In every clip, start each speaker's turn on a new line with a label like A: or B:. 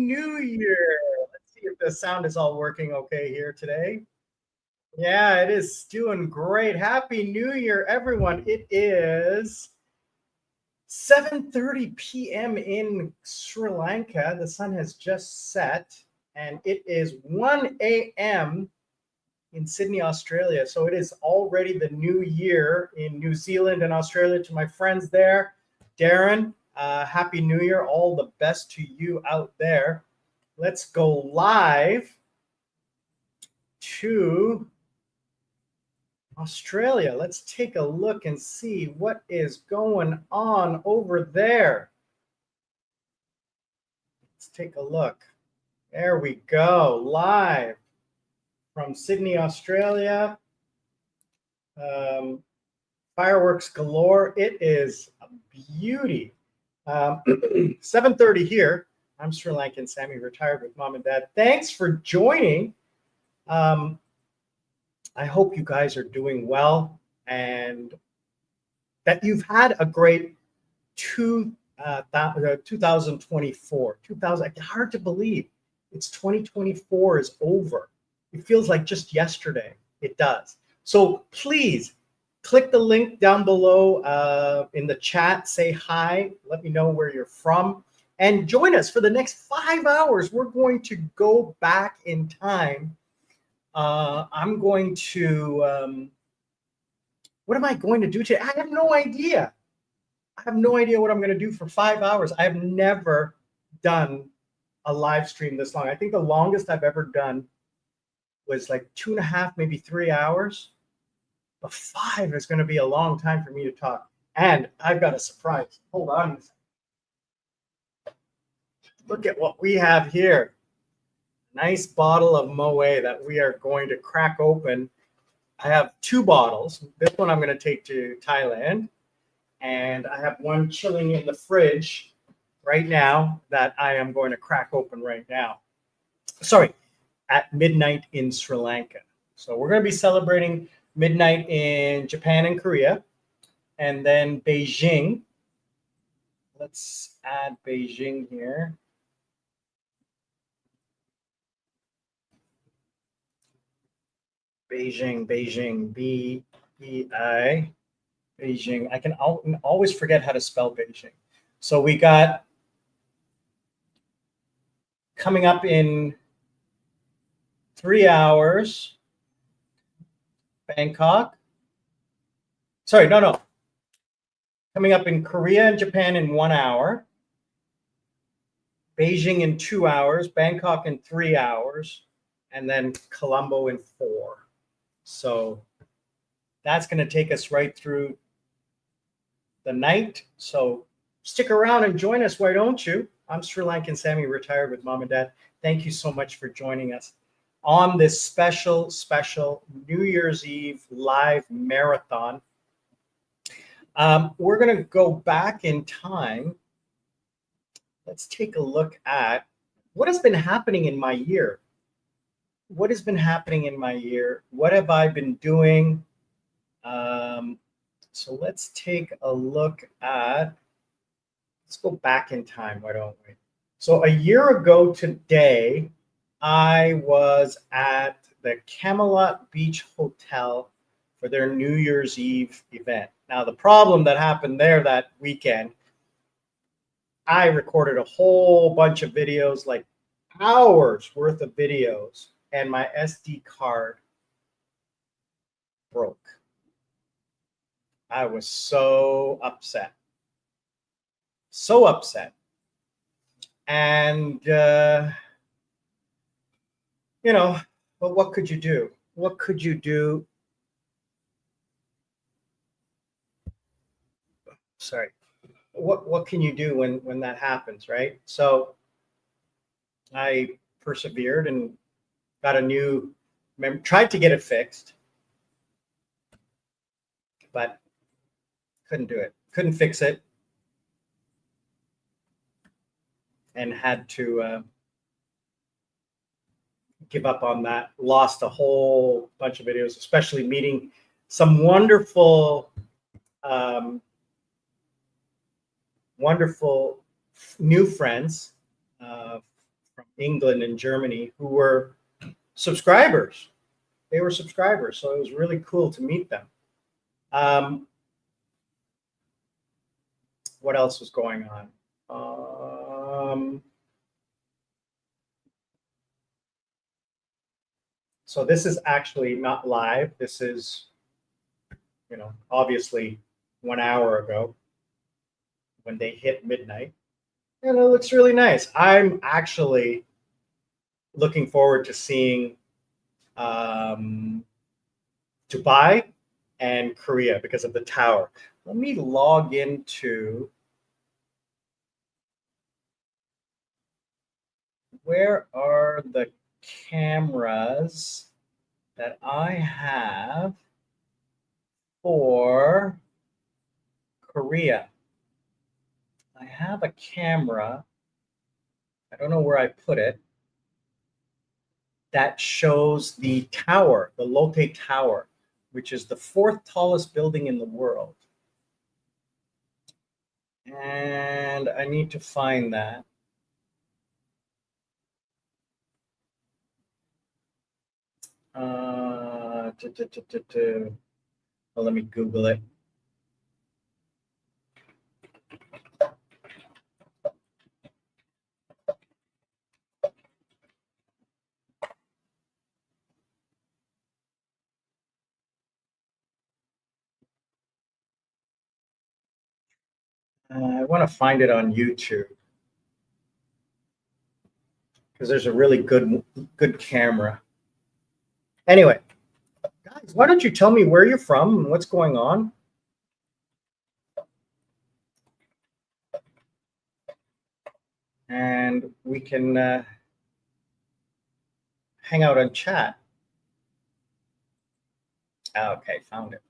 A: New Year. Let's see if the sound is all working okay here today. Yeah, it is doing great. Happy New Year, everyone. It is 7:30 p.m. in Sri Lanka. The sun has just set, and it is 1 a.m. in Sydney, Australia. So it is already the new year in New Zealand and Australia. To my friends there, Darren, Happy New Year. All the best to you out there. Let's go live to Australia. Let's take a look and see what is going on over there. Let's take a look. There we go, live from Sydney, Australia. Fireworks galore. It is a beauty. 7:30 here. I'm Sri Lankan Sammy, retired with mom and dad. Thanks for joining. I hope you guys are doing well and that you've had a great 2024. Hard to believe. It's 2024 is over. It feels like just yesterday. It does. So please click the link down below in the chat. Say hi. Let me know where you're from. And join us for the next 5 hours. We're going to go back in time. I'm going to, what am I going to do today? I have no idea. I have no idea what I'm going to do for 5 hours. I have never done a live stream this long. I think the longest I've ever done was like 2.5, maybe 3 hours. But 5 is going to be a long time for me to talk. And I've got a surprise. Hold on a second. Look at what we have here. Nice bottle of Moët that we are going to crack open. I have 2 bottles. This one I'm going to take to Thailand. And I have one chilling in the fridge right now that I am going to crack open right now. Sorry, at midnight in Sri Lanka. So we're going to be celebrating midnight in Japan and Korea. And then Beijing. Let's add Beijing here. Beijing, B-E-I, Beijing. I can always forget how to spell Beijing. So we got coming up in 3 hours, Bangkok. Sorry, no. Coming up in Korea and Japan in 1 hour, Beijing in 2 hours, Bangkok in 3 hours, and then Colombo in 4. So that's going to take us right through the night. So stick around and join us, why don't you? I'm Sri Lankan Sammy, retired with mom and dad. Thank you so much for joining us on this special New Year's Eve live marathon. We're going to go back in time. Let's take a look at what has been happening in my year. What has been happening in my year? What have I been doing? So let's take a look at, let's go back in time, why don't we? So a year ago today, I was at the Camelot Beach Hotel for their New Year's Eve event. Now, the problem that happened there that weekend, I recorded a whole bunch of videos, like hours worth of videos, and my SD card broke. I was so upset. And, you know, but what could you do? What could you do? Sorry. What can you do when that happens, right? So I persevered and got a new, tried to get it fixed, but couldn't do it. Couldn't fix it. And had to give up on that. Lost a whole bunch of videos, especially meeting some wonderful new friends from England and Germany who were subscribers. They were subscribers, so it was really cool to meet them. What else was going on? So this is actually not live. This is, obviously 1 hour ago when they hit midnight. And it looks really nice. I'm actually looking forward to seeing Dubai and Korea because of the tower. Let me log into, where are the cameras that I have for Korea? I have a camera, I don't know where I put it, that shows the tower, the Lotte Tower, which is the 4th tallest building in the world. And I need to find that. Well, let me Google it. I want to find it on YouTube because there's a really good camera. Anyway, guys, why don't you tell me where you're from and what's going on? And we can hang out and chat. Okay, found it.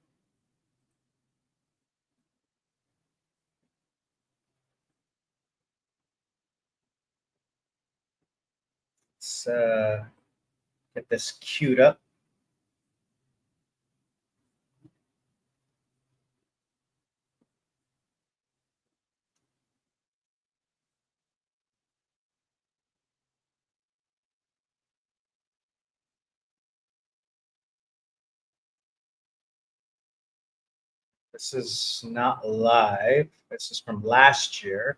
A: Let's get this queued up. This is not live. This is from last year.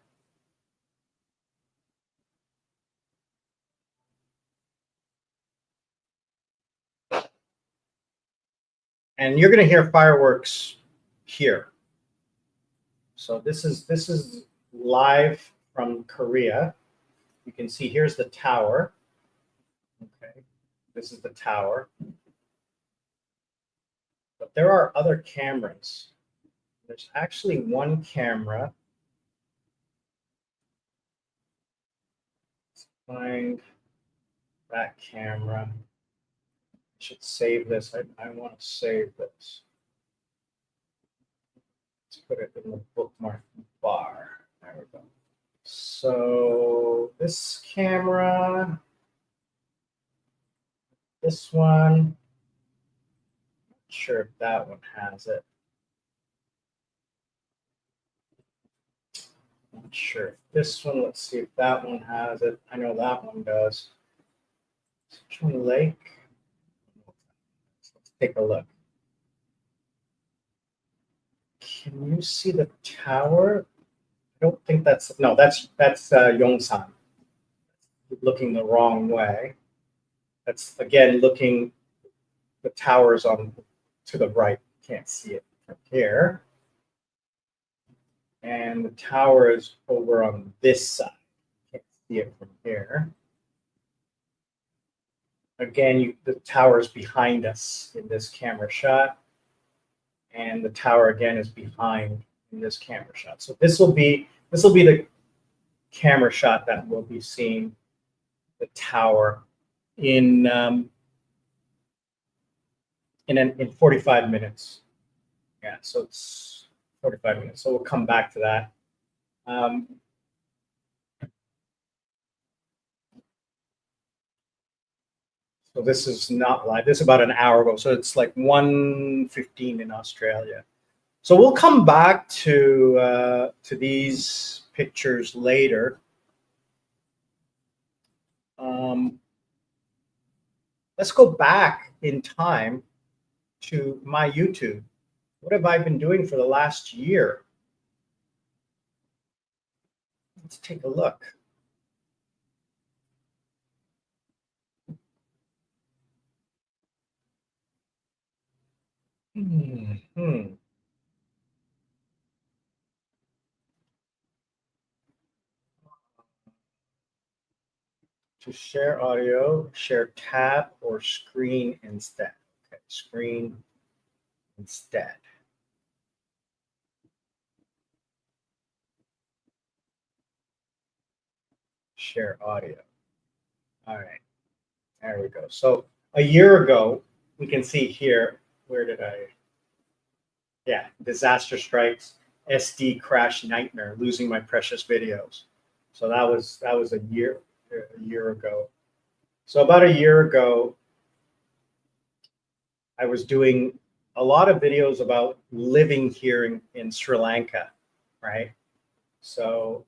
A: And you're going to hear fireworks here. So this is live from Korea. You can see here's the tower. Okay, this is the tower. But there are other cameras. There's actually one camera. Let's find that camera. I should save this. I want to save this. Let's put it in the bookmark bar. There we go. So this camera, this one, not sure if that one has it. Not sure if this one, let's see if that one has it. I know that one does. Citrus Lake. Let's take a look. Can you see the tower? I don't think that's, no, that's Yongsan. Looking the wrong way. That's again looking, the tower's on to the right. Can't see it from here. And the tower is over on this side. Can't see it from here. Again, the tower is behind us in this camera shot. And the tower again is behind in this camera shot. So this will be the camera shot that we'll be seeing the tower in 45 minutes. Yeah, so it's 45 minutes. So we'll come back to that. So this is not live. This is about an hour ago. So it's like 1:15 in Australia. So we'll come back to these pictures later. let's go back in time to my YouTube. What have I been doing for the last year? Let's take a look. Hmm. To share audio, share tab or screen instead. Okay, screen instead. Share audio. All right, there we go. So a year ago, we can see here, where did I? Yeah, disaster strikes, SD crash nightmare, losing my precious videos. So that was a year ago. So about a year ago, I was doing a lot of videos about living here in Sri Lanka, right? So,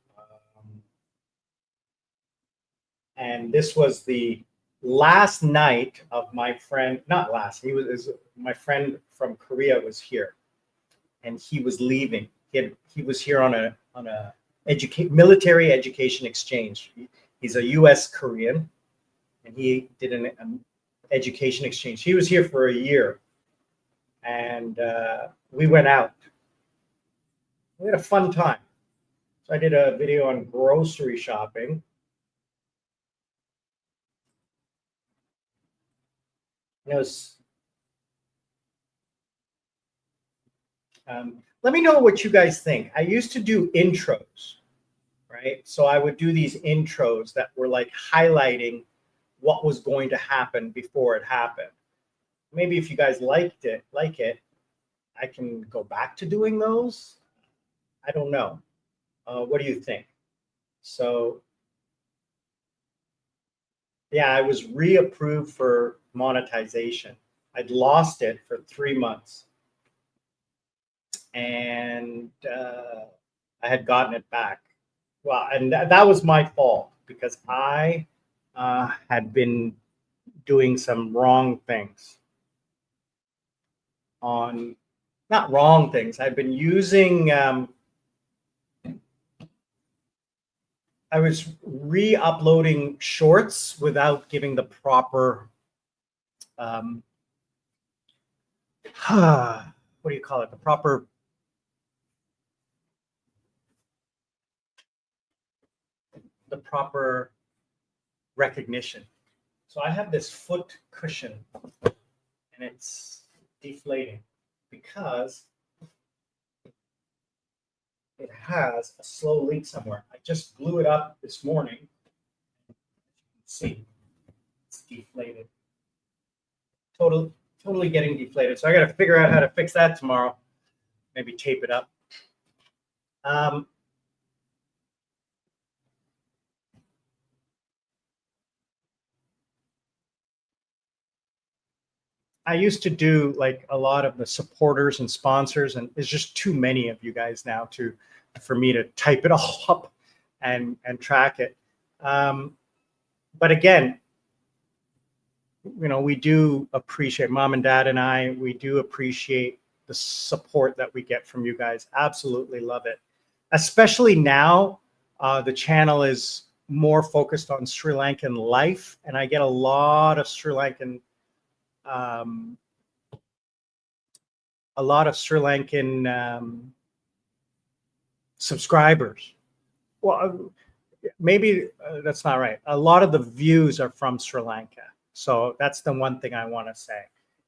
A: and this was the last night of my friend, not last, my friend from Korea was here and he was leaving. He was here on a military education exchange. He's a U.S. Korean, and he did an education exchange. He was here for a year, and we went out. We had a fun time. So I did a video on grocery shopping. And it was. Let me know what you guys think. I used to do intros, right? So I would do these intros that were like highlighting what was going to happen before it happened. Maybe if you guys like it, I can go back to doing those. I don't know. What do you think? So yeah, I was reapproved for monetization. I'd lost it for 3 months, and I had gotten it back. Well, and that was my fault because I had been doing some wrong things on, not wrong things. I've been using. I was re-uploading shorts without giving the proper. Um, what do you call it? The proper recognition. So I have this foot cushion and it's deflating because it has a slow leak somewhere. I just blew it up this morning. See, it's deflated. Totally getting deflated. So I got to figure out how to fix that tomorrow. Maybe tape it up. Um, I used to do like a lot of the supporters and sponsors, and there's just too many of you guys now for me to type it all up and track it. But again, we do appreciate, mom and dad and I, we do appreciate the support that we get from you guys. Absolutely love it. Especially now, the channel is more focused on Sri Lankan life, and I get a lot of Sri Lankan um, subscribers. Well, maybe that's not right. A lot of the views are from Sri Lanka. So that's the one thing I want to say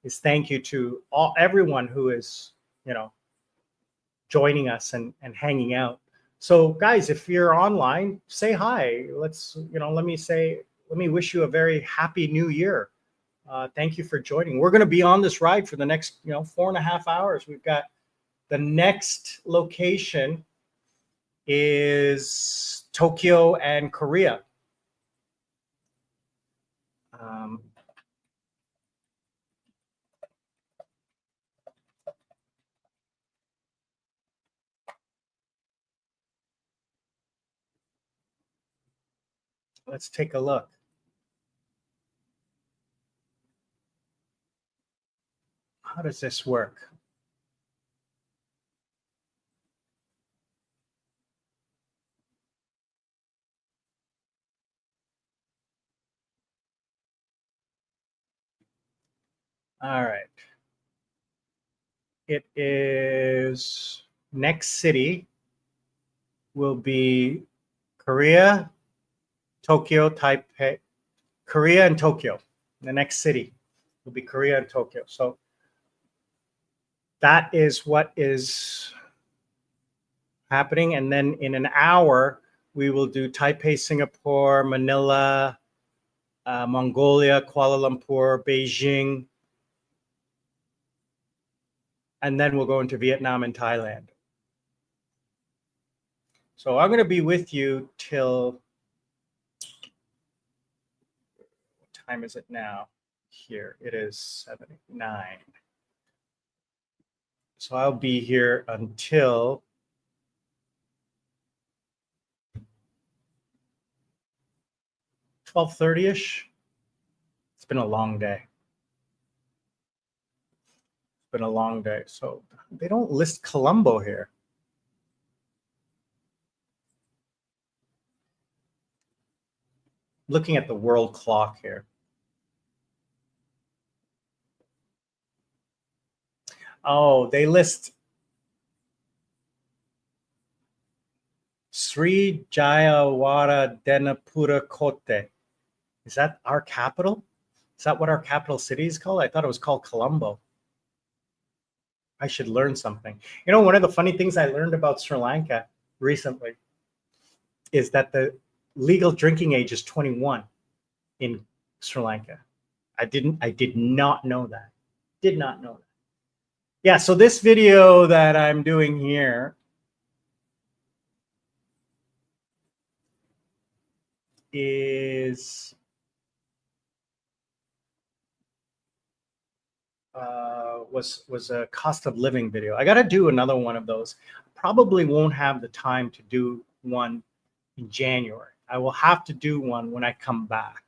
A: is thank you to everyone who is, joining us and hanging out. So guys, if you're online, say hi. Let me wish you a very happy new year. Thank you for joining. We're going to be on this ride for the next, 4.5 hours. We've got the next location is Tokyo and Korea. Um, let's take a look. how does this work? All right. It is next city will be Korea, Tokyo, Taipei, Korea and Tokyo. The next city will be Korea and Tokyo. So that is what is happening. And then in an hour, we will do Taipei, Singapore, Manila, Mongolia, Kuala Lumpur, Beijing, and then we'll go into Vietnam and Thailand. So I'm going to be with you till, what time is it now? Here, it is 7:09. So I'll be here until 12:30ish. It's been a long day. It's been a long day. So they don't list Colombo here. Looking at the world clock here. Oh, they list Sri Jayawara Denapura Kotte. Is that our capital? Is that what our capital city is called? I thought it was called Colombo. I should learn something. You know, one of the funny things I learned about Sri Lanka recently is that the legal drinking age is 21 in Sri Lanka. I did not know that. Did not know that. Yeah, so this video that I'm doing here is was a cost of living video. I got to do another one of those. Probably won't have the time to do one in January. I will have to do one when I come back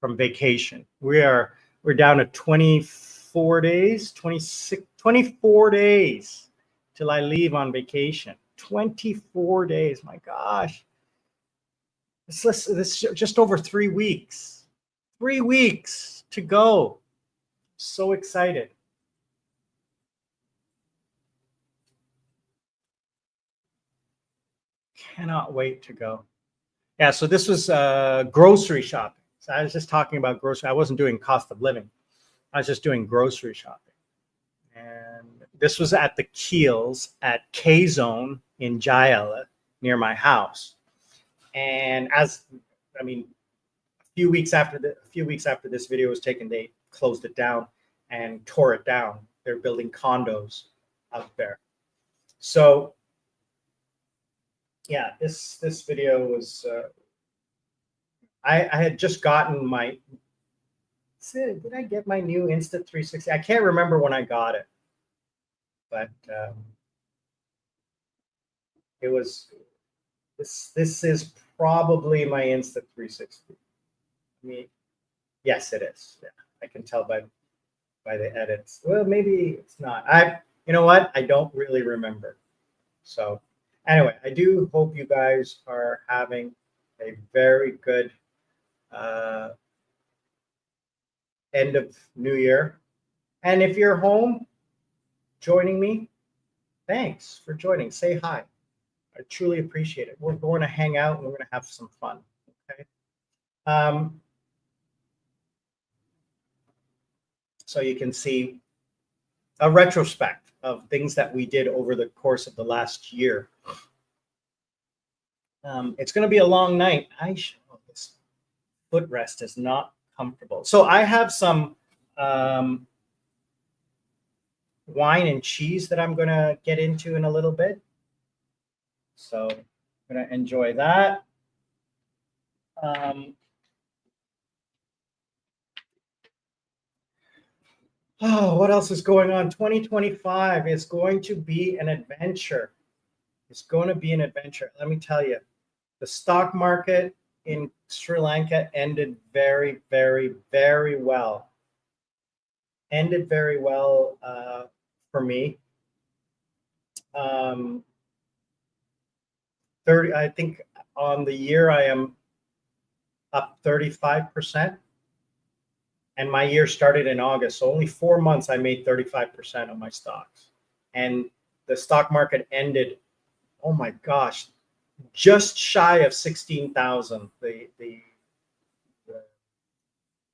A: from vacation. We're down to 24 days, 24 days till I leave on vacation. 24 days, my gosh. This is just over 3 weeks. 3 weeks to go. So excited. Cannot wait to go. Yeah, so this was grocery shopping. So I was just talking about grocery. I wasn't doing cost of living. I was just doing grocery shopping. And this was at the Keels at K Zone in Jayala near my house. And a few weeks after this video was taken, they closed it down and tore it down. They're building condos out there. So yeah, this video was I had just gotten my, did I get my new Insta360? I can't remember when I got it, but it was this is probably my Insta360. I mean, yes, it is. Yeah, I can tell by the edits. Well, maybe it's not. You know what? I don't really remember. So anyway, I do hope you guys are having a very good end of New Year. And if you're home joining me, thanks for joining. Say hi. I truly appreciate it. We're going to hang out and we're going to have some fun. Okay. So you can see a retrospect of things that we did over the course of the last year. It's going to be a long night. This footrest is not comfortable. So I have some wine and cheese that I'm going to get into in a little bit. So I'm going to enjoy that. Oh, what else is going on? 2025 is going to be an adventure. It's going to be an adventure. Let me tell you, the stock market in Sri Lanka ended very, very, very well. ended very well for me. 30, I think on the year I am up 35%. And my year started in August. So only 4 months I made 35% of my stocks. And the stock market ended, oh my gosh, just shy of 16,000, the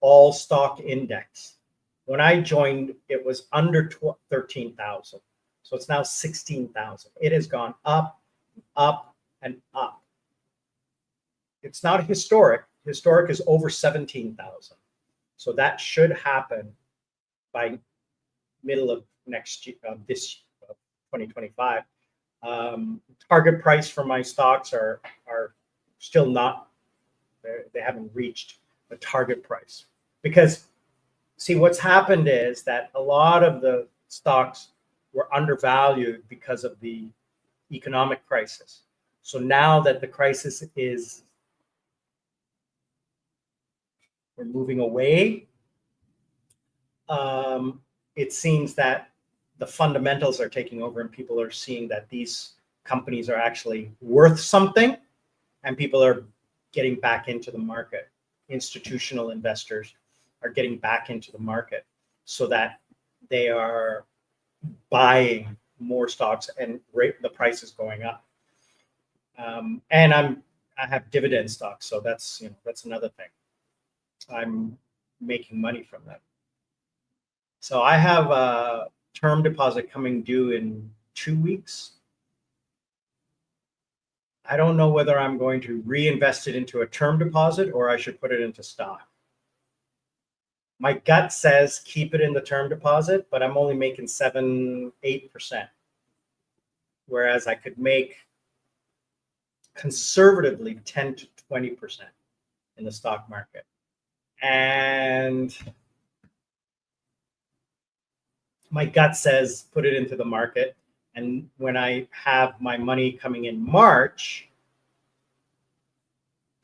A: all stock index. When I joined, it was under 13,000. So it's now 16,000. It has gone up, up, and up. It's not historic. Historic is over 17,000. So that should happen by middle of next year, this 2025. Target price for my stocks are still not, they haven't reached the target price. Because see, what's happened is that a lot of the stocks were undervalued because of the economic crisis. So now that the crisis is, we're moving away, it seems that the fundamentals are taking over and people are seeing that these companies are actually worth something and people are getting back into the market. Institutional investors are getting back into the market so that they are buying more stocks and the price is going up. And I have dividend stocks, so that's that's another thing. I'm making money from that. So I have a term deposit coming due in 2 weeks. I don't know whether I'm going to reinvest it into a term deposit or I should put it into stock. My gut says keep it in the term deposit, but I'm only making 7-8%. Whereas I could make conservatively 10 to 20% in the stock market. And my gut says put it into the market. And when I have my money coming in March,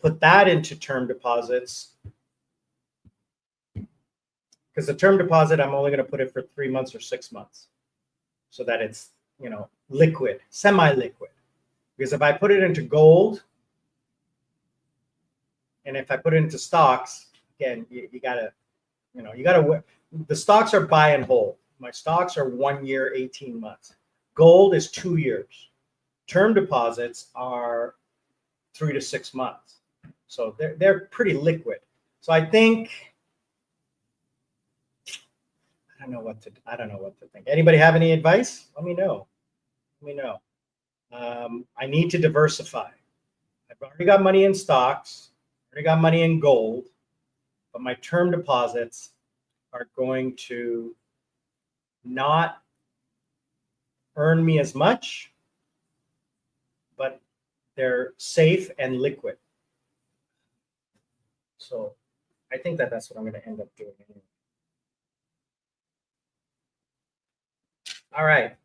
A: put that into term deposits. Because the term deposit, I'm only going to put it for 3 months or 6 months so that it's, liquid, semi-liquid. Because if I put it into gold and if I put it into stocks, again, you gotta, the stocks are buy and hold. My stocks are 1 year, 18 months. Gold is 2 years. Term deposits are 3 to 6 months. So they're pretty liquid. So I think, I don't know what to think. Anybody have any advice? Let me know. I need to diversify. I've already got money in stocks, already got money in gold, but my term deposits are going to not earn me as much, but they're safe and liquid. So I think that's what I'm going to end up doing anyway. All right.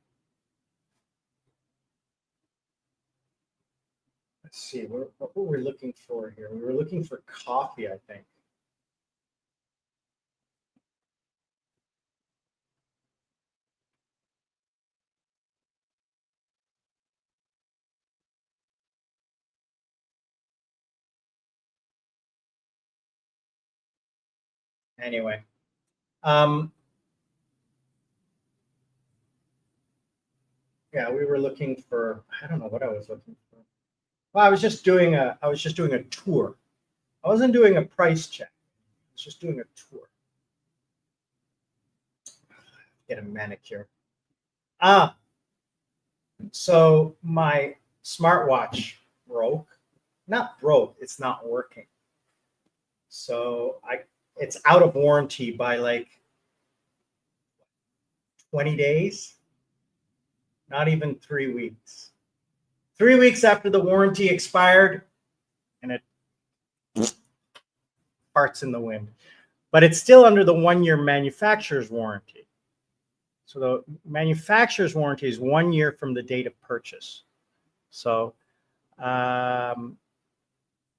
A: Let's see, what were we looking for here? We were looking for coffee, I think. Anyway, yeah, we were looking for, I don't know what I was looking for. Well, I was just doing a tour. I wasn't doing a price check. I was just doing a tour. Get a manicure. So my smartwatch broke. Not broke, it's not working. So it's out of warranty by like 20 days. Not even 3 weeks. 3 weeks after the warranty expired, and it farts in the wind. But it's still under the 1 year manufacturer's warranty. So the manufacturer's warranty is 1 year from the date of purchase. So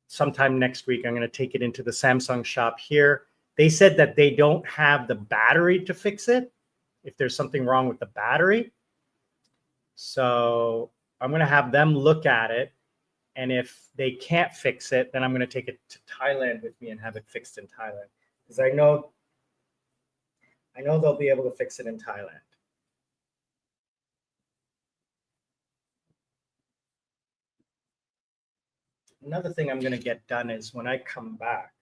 A: sometime next week, I'm going to take it into the Samsung shop here They said that they don't have the battery to fix it, if there's something wrong with the battery. So I'm going to have them look at it. And if they can't fix it, then I'm going to take it to Thailand with me and have it fixed in Thailand. Because I know they'll be able to fix it in Thailand. Another thing I'm going to get done is when I come back,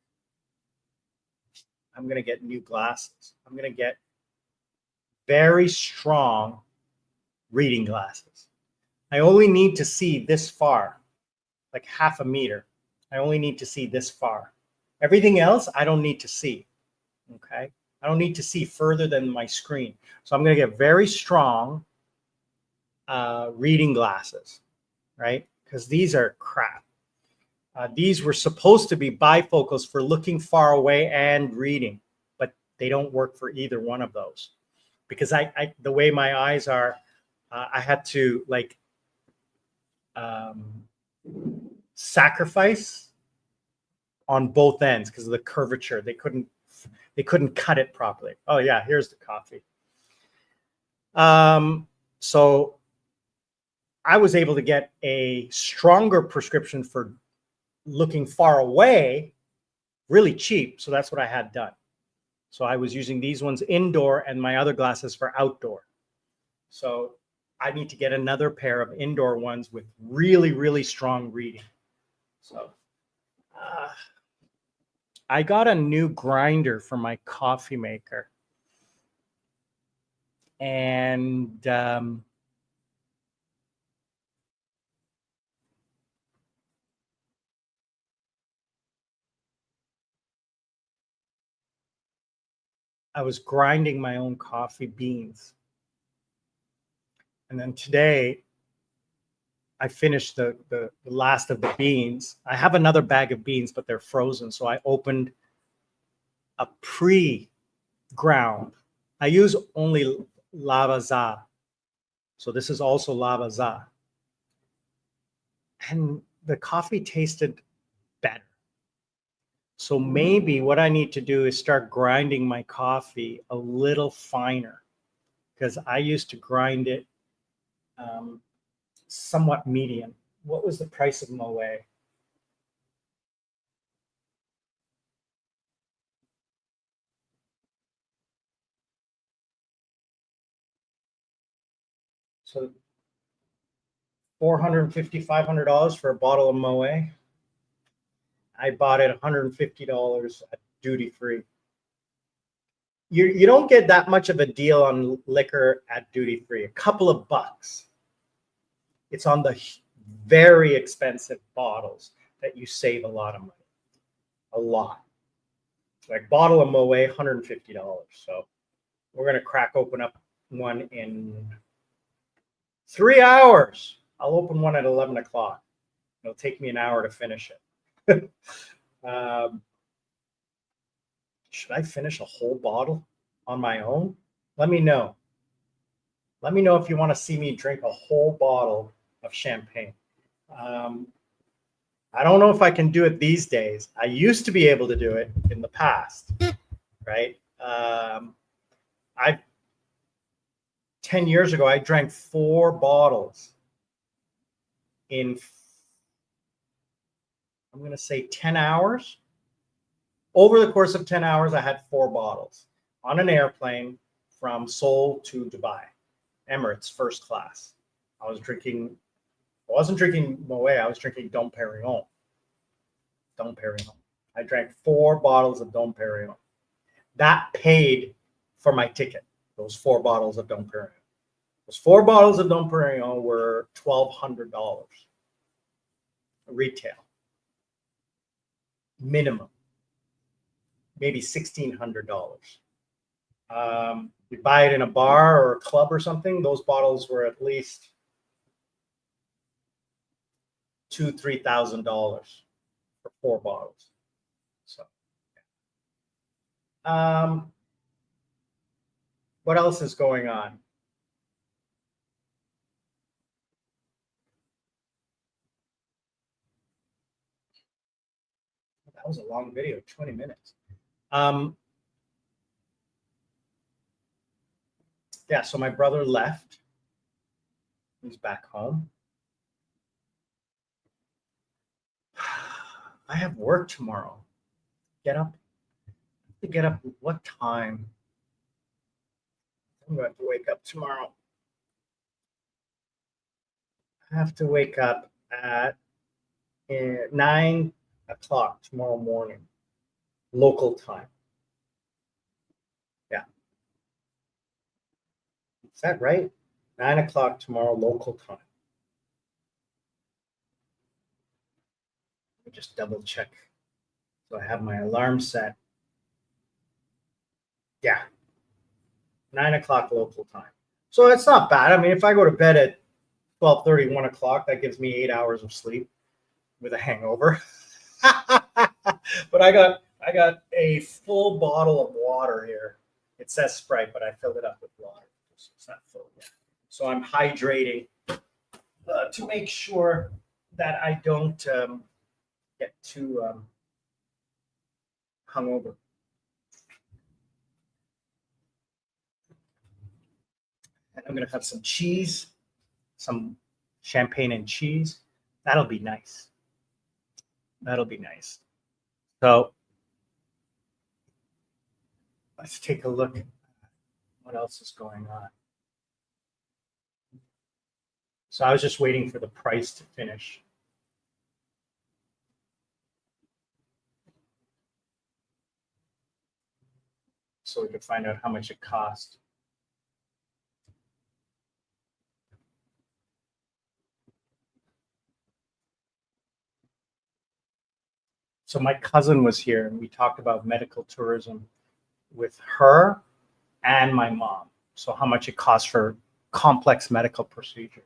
A: I'm going to get new glasses. I'm going to get very strong reading glasses. I only need to see this far, like half a meter. I only need to see this far. Everything else, I don't need to see. Okay. I don't need to see further than my screen. So I'm going to get very strong reading glasses, right? Because these are crap. These were supposed to be bifocals for looking far away and reading, but they don't work for either one of those. Because the way my eyes are, I had to like sacrifice on both ends because of the curvature. They couldn't cut it properly. Oh yeah, here's the coffee. So I was able to get a stronger prescription for looking far away, really cheap. So that's what I had done. So I was using these ones indoor and my other glasses for outdoor. So I need to get another pair of indoor ones with really, really strong reading. So I got a new grinder for my coffee maker. And I was grinding my own coffee beans. And then today, I finished the last of the beans. I have another bag of beans, but they're frozen. So I opened a pre-ground. I use only Lava-za. So this is also Lava-za. And the coffee tasted better. So maybe what I need to do is start grinding my coffee a little finer, because I used to grind it somewhat medium. What was the price of Moe? So $450, $500 for a bottle of Moe. I bought it $150 at duty free. You don't get that much of a deal on liquor at duty free. A couple of bucks. It's on the very expensive bottles that you save a lot of money. A lot. Like bottle of Moe, $150. So we're gonna crack open up one in 3 hours. I'll open one at 11 o'clock. It'll take me an hour to finish it. Should I finish a whole bottle on my own? Let me know. Let me know if you want to see me drink a whole bottle of champagne. I don't know if I can do it these days. I used to be able to do it in the past, right? 10 years ago, I drank 4 bottles in, I'm going to say 10 hours. Over the course of 10 hours, I had 4 bottles on an airplane from Seoul to Dubai, Emirates first class. I wasn't drinking Moe, I was drinking Dom Perignon. Dom Perignon. I drank 4 bottles of Dom Perignon. That paid for my ticket, those 4 bottles of Dom Perignon. Those 4 bottles of Dom Perignon were $1,200 retail. Minimum. Maybe $1,600. You buy it in a bar or a club or something, those bottles were at least $2,000-$3,000 for 4 bottles. So, what else is going on? That was a long video, 20 minutes. yeah, so my brother left. He's back home. I have work tomorrow. Get up. Get up. What time? I'm going to have to wake up tomorrow. I have to wake up at 9 o'clock tomorrow morning, local time. Yeah. Is that right? 9 o'clock tomorrow, local time. Let me just double check. So I have my alarm set. Yeah. 9 o'clock local time. So it's not bad. I mean, if I go to bed at 12:30, 1 o'clock, that gives me 8 hours of sleep with a hangover. But I got a full bottle of water here. It says Sprite, but I filled it up with water. So it's not full yet. So I'm hydrating to make sure that I don't get too hungover. And I'm going to have some cheese, some champagne and cheese. That'll be nice. That'll be nice. So let's take a look at what else is going on. So I was just waiting for the price to finish. So we could find out how much it cost. So my cousin was here and we talked about medical tourism with her and my mom. So how much it costs for complex medical procedure.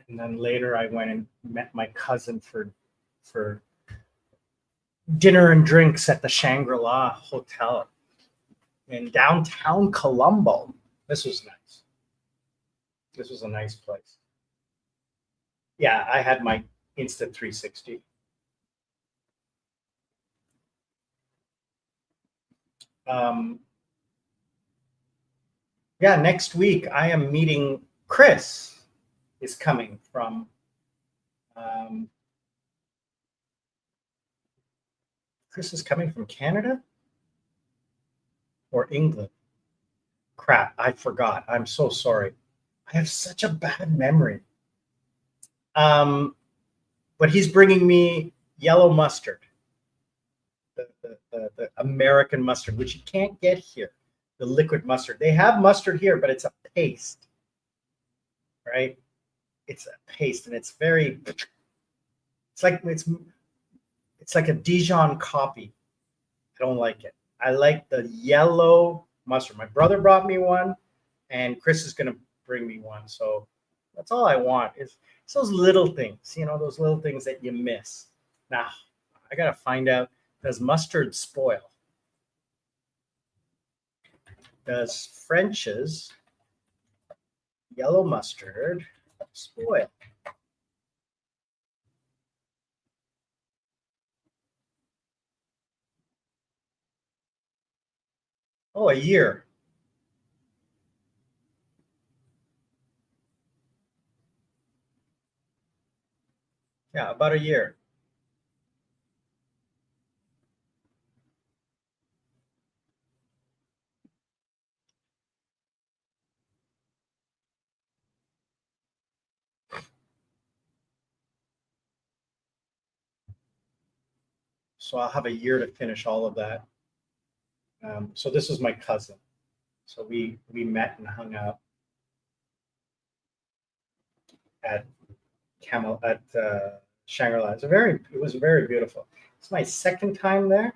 A: And then later I went and met my cousin for dinner and drinks at the Shangri-La Hotel in downtown Colombo. This was nice. This was a nice place. Yeah, I had my instant 360. Yeah, next week I am meeting Chris is coming from Chris is coming from Canada or England. Crap, I forgot. I'm so sorry. I have such a bad memory. But he's bringing me yellow mustard, the American mustard, which you can't get here. The liquid mustard. They have mustard here, but it's a paste, right? It's a paste, and it's very. It's like a Dijon copy. I don't like it. I like the yellow mustard. My brother brought me one, and Chris is going to bring me one. So that's all I want is those little things, those little things that you miss. Now, I got to find out, does mustard spoil? Does French's yellow mustard spoil? Oh, a year. Yeah, about a year. So I'll have a year to finish all of that. So this is my cousin. So we met and hung out at Shangri-La. It was very beautiful. It's my second time there.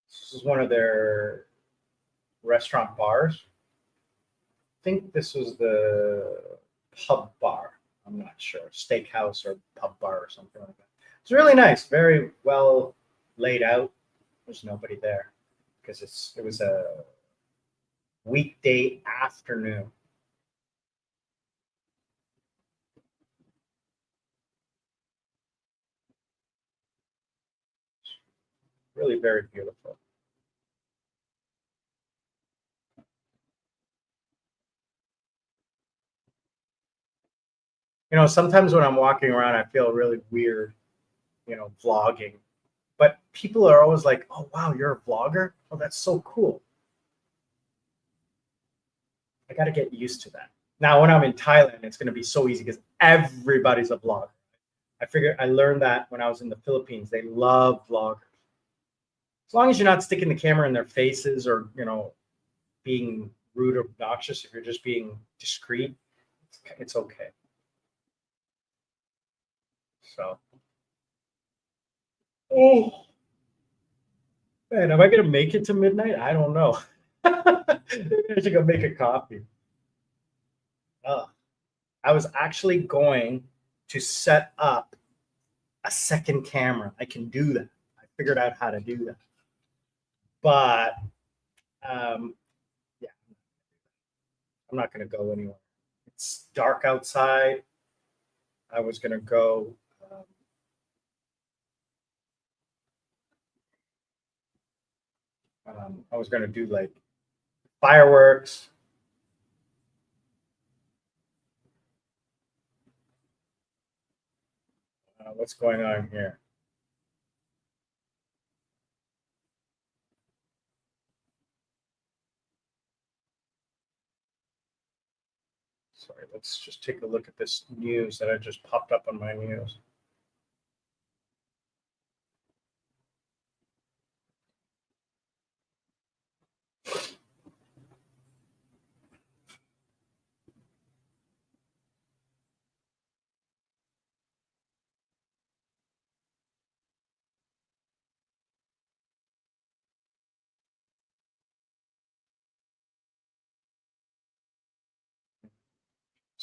A: This is one of their restaurant bars. I think this was the pub bar. I'm not sure. Steakhouse or pub bar or something like that. It's really nice. Very well laid out. There's nobody there because it was a weekday afternoon. really very beautiful. You know, sometimes when I'm walking around, I feel really weird, you know, vlogging. But people are always like, "Oh wow, you're a vlogger? Oh, that's so cool." I got to get used to that. Now, when I'm in Thailand, it's going to be so easy because everybody's a vlogger. I learned that when I was in the Philippines. They love vloggers. As long as you're not sticking the camera in their faces or, you know, being rude or obnoxious, if you're just being discreet, it's okay. So, oh man, am I gonna make it to midnight? I don't know. I should go make a coffee. Uh, I was actually going to set up a second camera. I can do that. I figured out how to do that. But yeah, I'm not going to go anywhere. It's dark outside. I was going to go. I was going to do like fireworks. What's going on here? Sorry, let's just take a look at this news that I just popped up on my news.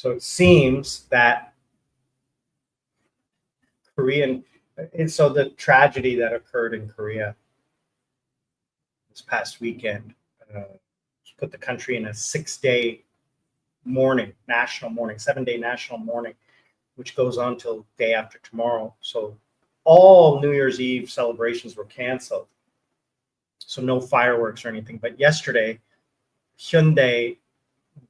A: So it seems that Korean, and so the tragedy that occurred in Korea this past weekend uh, put the country in a 6 day mourning, national mourning, 7 day national mourning, which goes on till day after tomorrow. So all New Year's Eve celebrations were canceled. So no fireworks or anything. But yesterday, Hyundai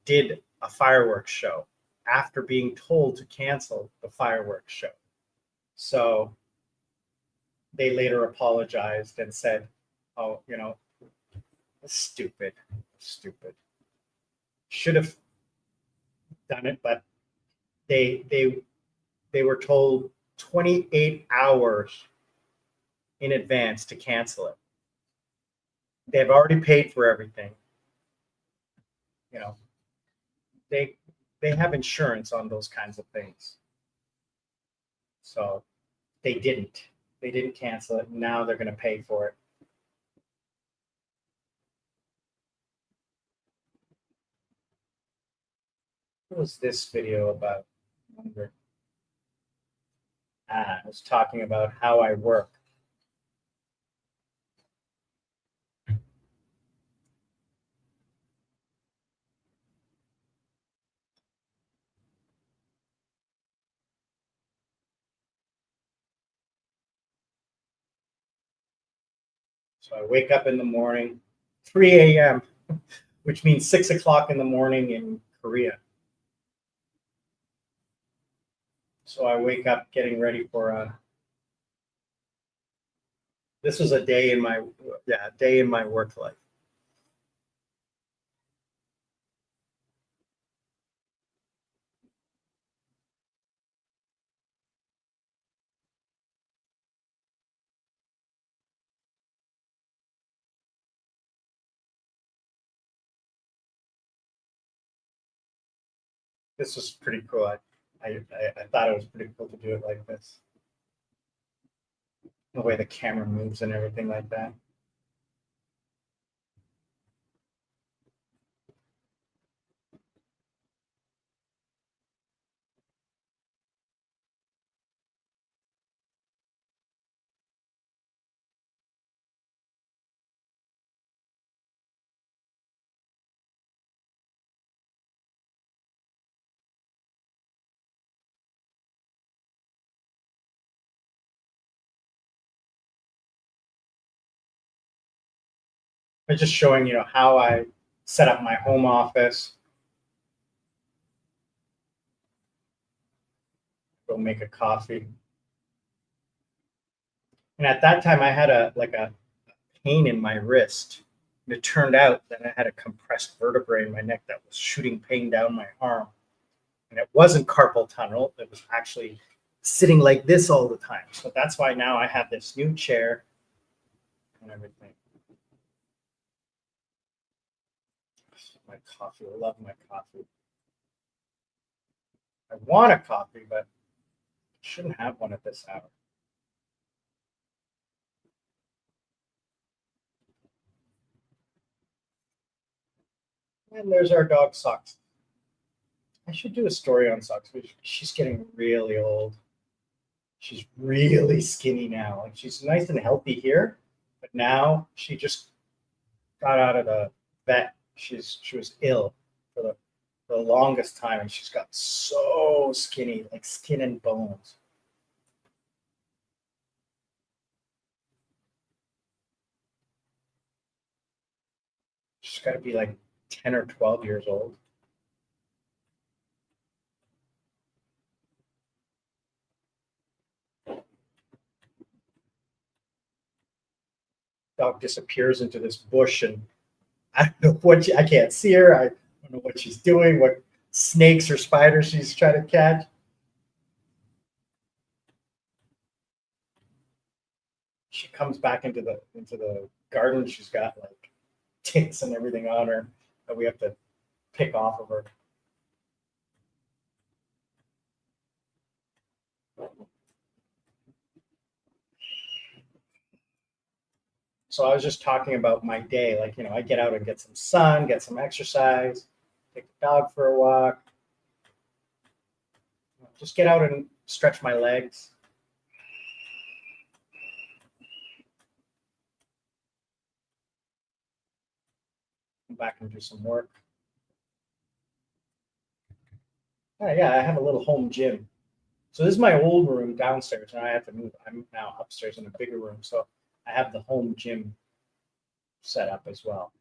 A: did a fireworks show after being told to cancel the fireworks show. So they later apologized and said, "Oh, you know, stupid, stupid. Should have done it, but they were told 28 hours in advance to cancel it. They've already paid for everything. You know, they they have insurance on those kinds of things. So they didn't. They didn't cancel it. Now they're going to pay for it. What was this video about? I wonder. I was talking about how I work. So I wake up in the morning, 3 a.m., which means 6 o'clock in the morning in Korea. So I wake up getting ready for a. This was a day in my day in my work life. This was pretty cool. I thought it was pretty cool to do it like this. The way the camera moves and everything like that. I'm just showing you how I set up my home office. Go make a coffee. And at that time, I had a pain in my wrist. And it turned out that I had a compressed vertebrae in my neck that was shooting pain down my arm. And it wasn't carpal tunnel. It was actually sitting like this all the time. So that's why now I have this new chair and everything. My coffee. I love my coffee. I want a coffee, but I shouldn't have one at this hour. And there's our dog, Socks. I should do a story on Socks. She's getting really old. She's really skinny now. Like, she's nice and healthy here, but now she just got out of the vet. She was ill for the longest time, and she's got so skinny, like skin and bones. She's got to be like 10 or 12 years old. Dog disappears into this bush, and I don't know I can't see her. I don't know what she's doing, what snakes or spiders she's trying to catch. She comes back into the garden. She's got like ticks and everything on her that we have to pick off of her. So I was just talking about my day. Like, I get out and get some sun, get some exercise, take the dog for a walk, just get out and stretch my legs. Come back and do some work. Yeah, I have a little home gym. So this is my old room downstairs, and I have to move. I'm now upstairs in a bigger room, so I have the home gym set up as well.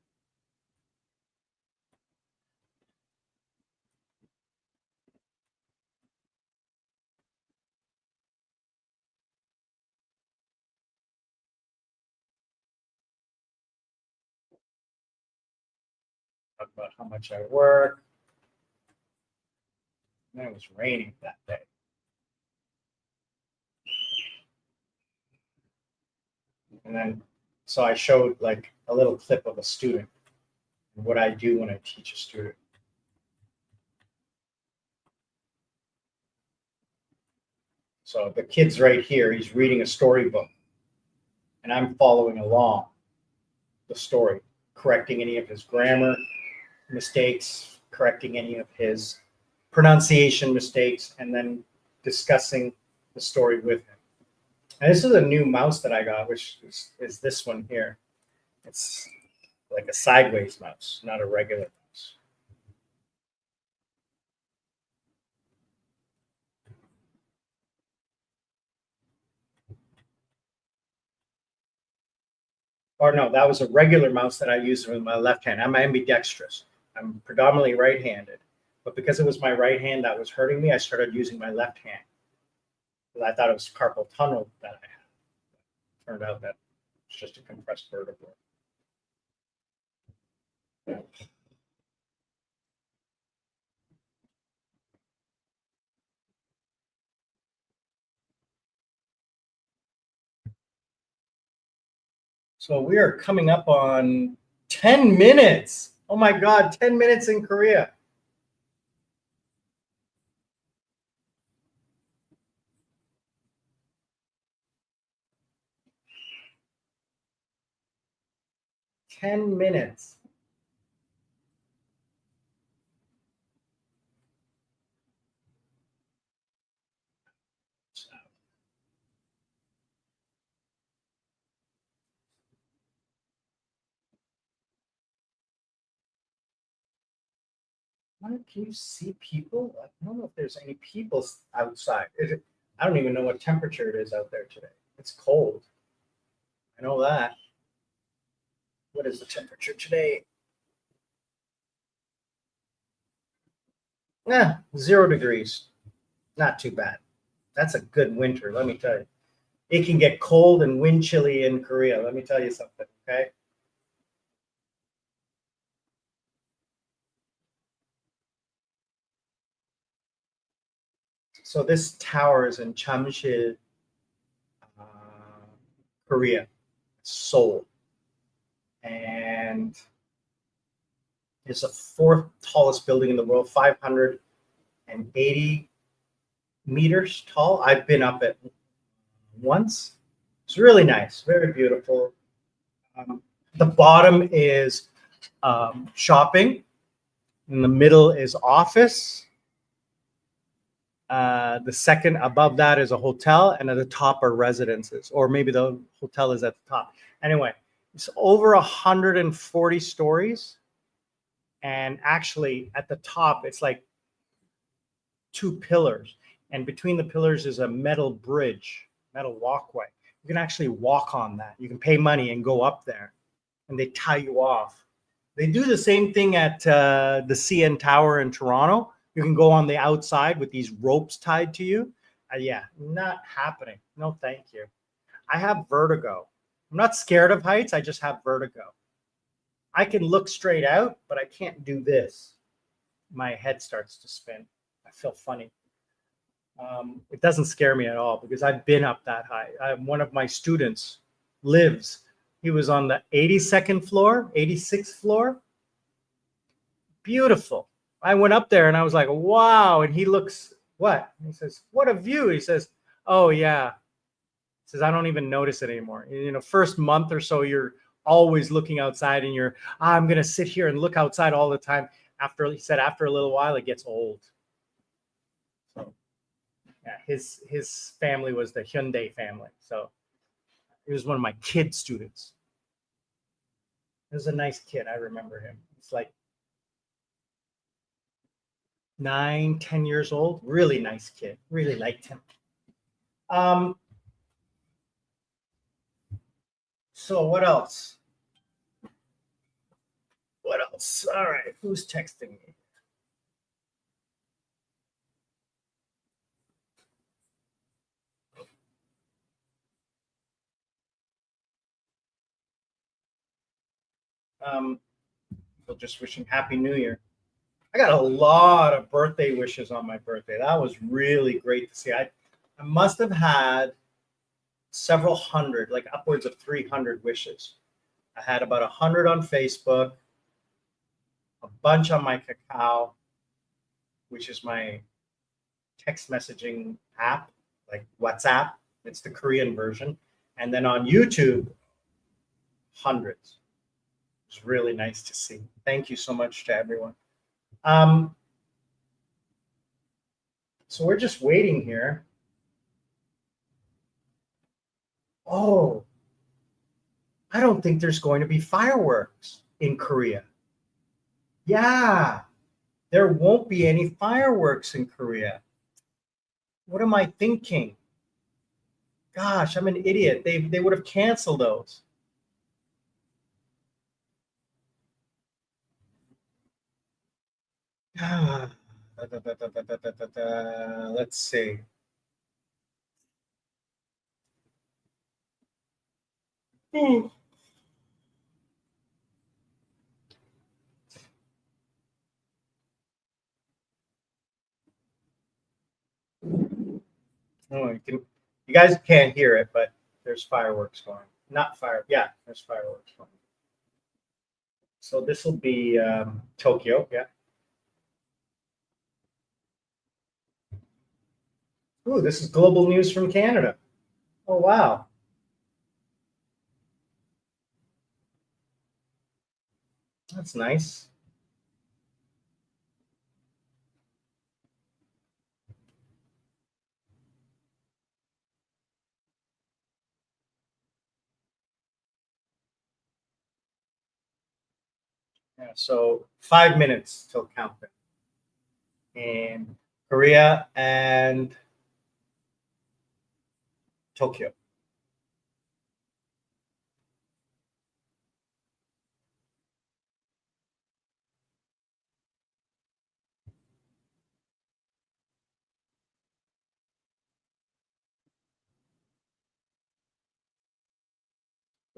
A: Talk about how much I work. And it was raining that day. And then, so I showed like a little clip of a student and what I do when I teach a student. So the kid's right here. He's reading a storybook, and I'm following along the story, correcting any of his grammar mistakes, correcting any of his pronunciation mistakes, and then discussing the story with him. And this is a new mouse that I got, which is this one here. It's like a sideways mouse, not a regular mouse. Or no, that was a regular mouse that I used with my left hand. I'm ambidextrous. I'm predominantly right-handed. But because it was my right hand that was hurting me, I started using my left hand. Because I thought it was carpal tunnel that I had. Turned out that it's just a compressed vertebrae. So we are coming up on 10 minutes. Oh my God, 10 minutes in Korea. Ten minutes. Can you see people? I don't know if there's any people outside. I don't even know what temperature it is out there today. It's cold. I know that. What is the temperature today? 0 degrees. Not too bad. That's a good winter, let me tell you. It can get cold and wind chilly in Korea. Let me tell you something, okay? So this tower is in Chamsil, uh, Korea, Seoul, and it's the fourth tallest building in the world, 580 meters tall. I've been up it once. It's really nice, very beautiful. The bottom is shopping. In the middle is office. The second above that is a hotel, and at the top are residences, or maybe the hotel is at the top. Anyway, it's over 140 stories, and actually at the top it's like 2 pillars, and between the pillars is a metal bridge, metal walkway. You can actually walk on that. You can pay money and go up there, and they tie you off. They do the same thing at the CN Tower in Toronto. You can go on the outside with these ropes tied to you. Yeah, not happening. No, thank you. I have vertigo. I'm not scared of heights. I just have vertigo. I can look straight out, but I can't do this. My head starts to spin. I feel funny. It doesn't scare me at all because I've been up that high. One of my students lives. He was on the 82nd floor, 86th floor. Beautiful. I went up there and I was like, wow. And he looks, what? He says, what a view. He says, oh, yeah. He says, I don't even notice it anymore. You know, first month or so, you're always looking outside and you're, I'm going to sit here and look outside all the time. After, he said, after a little while, it gets old. So, yeah, his family was the Hyundai family. So he was one of my kid students. He was a nice kid. I remember him. It's like 9, 10 years old. Really nice kid. Really liked him. So what else? What else? All right. Who's texting me? People just wishing Happy New Year. I got a lot of birthday wishes on my birthday. That was really great to see. I must have had several hundred, like upwards of 300 wishes. I had about 100 on Facebook, a bunch on my Kakao, which is my text messaging app, like WhatsApp. It's the Korean version. And then on YouTube, hundreds. It was really nice to see. Thank you so much to everyone. Um, so we're just waiting here. Oh, I don't think there's going to be fireworks in Korea. Yeah, there won't be any fireworks in Korea. What am I thinking? Gosh, I'm an idiot. They would have canceled those. Let's see. Hmm. Oh, you guys can't hear it, but there's fireworks going. Not fire. Yeah, there's fireworks going. So this will be Tokyo. Yeah. Ooh, this is global news from Canada. Oh, wow. That's nice. Yeah, so 5 minutes till countdown in Korea and Tokyo.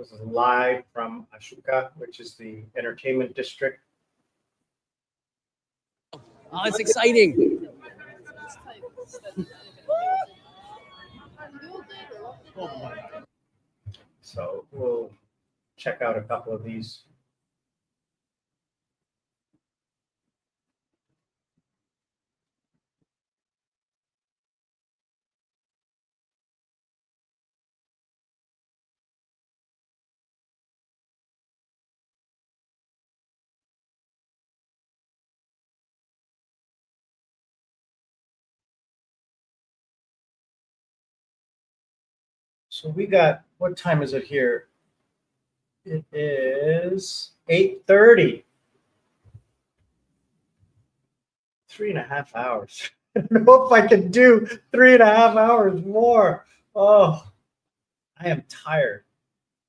A: This is live from Ashoka, which is the entertainment district.
B: Oh, it's exciting.
A: So we'll check out a couple of these. So we got, what time is it here? It is 8:30. 3.5 hours. I don't know if I can do 3.5 hours more. Oh, I am tired.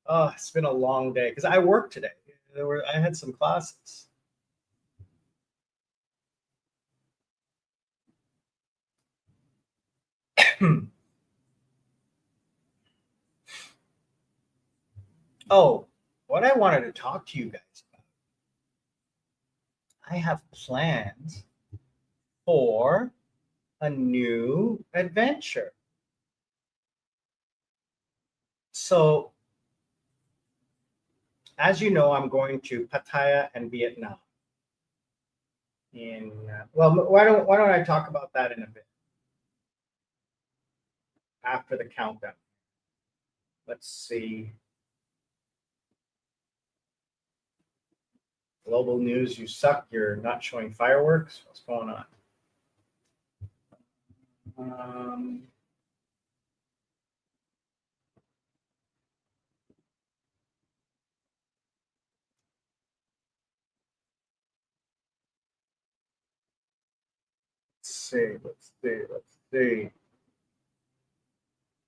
A: Oh, it's been a long day because I worked today. I had some classes. Oh, what I wanted to talk to you guys about. I have plans for a new adventure. So, as you know, I'm going to Pattaya and Vietnam. Why don't I talk about that in a bit after the countdown? Let's see. Global news, you suck. You're not showing fireworks. What's going on? Let's see.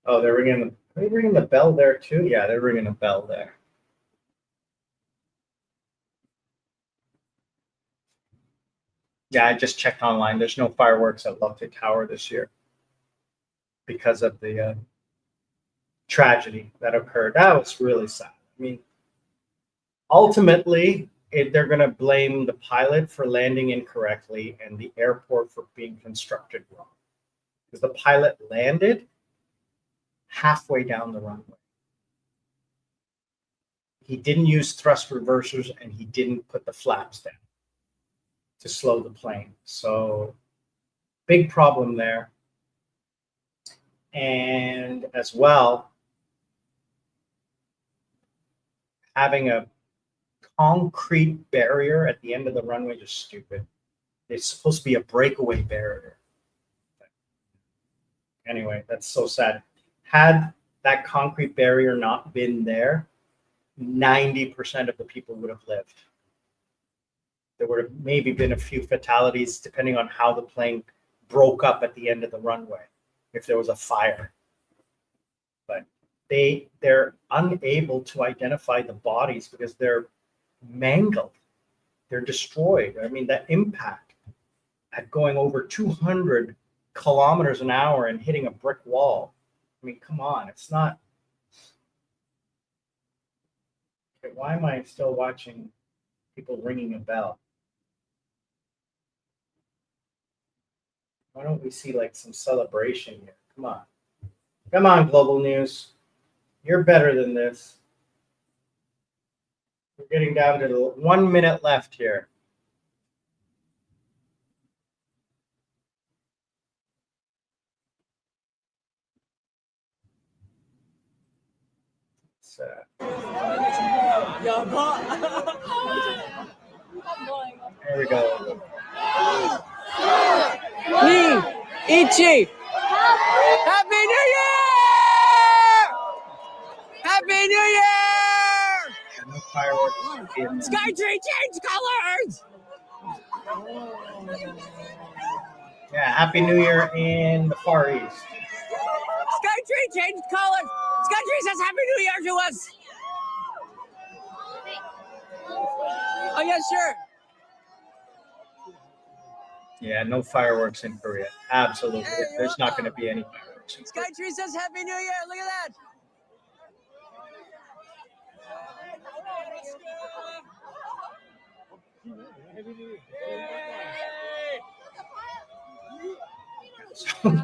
A: Oh, are they ringing the bell there too? Yeah, they're ringing a bell there. Yeah, I just checked online. There's no fireworks at Lotte Tower this year because of the tragedy that occurred. That was really sad. I mean, ultimately, they're going to blame the pilot for landing incorrectly and the airport for being constructed wrong. Because the pilot landed halfway down the runway. He didn't use thrust reversers and he didn't put the flaps down to slow the plane. So, big problem there. And as well, having a concrete barrier at the end of the runway is stupid. It's supposed to be a breakaway barrier. Anyway, that's so sad. Had that concrete barrier not been there, 90% of the people would have lived. There would have maybe been a few fatalities depending on how the plane broke up at the end of the runway, if there was a fire. But they're unable to identify the bodies because they're mangled. They're destroyed. I mean, that impact at going over 200 kilometers an hour and hitting a brick wall. I mean, come on, it's not. Okay, why am I still watching people ringing a bell? Why don't we see like some celebration here? Come on. Come on, Global News. You're better than this. We're getting down to the 1 minute left here. There we go.
B: Ichi! Happy New Year! Happy New Year!
A: No fireworks.
B: Skytree, change colors!
A: Yeah, Happy New Year in the Far East.
B: Skytree, change colors! Skytree says Happy New Year to us! Oh, yeah, sure.
A: Yeah, no fireworks in Korea. Absolutely. There's not going to be any fireworks.
B: Skytree says Happy New Year. Look at that.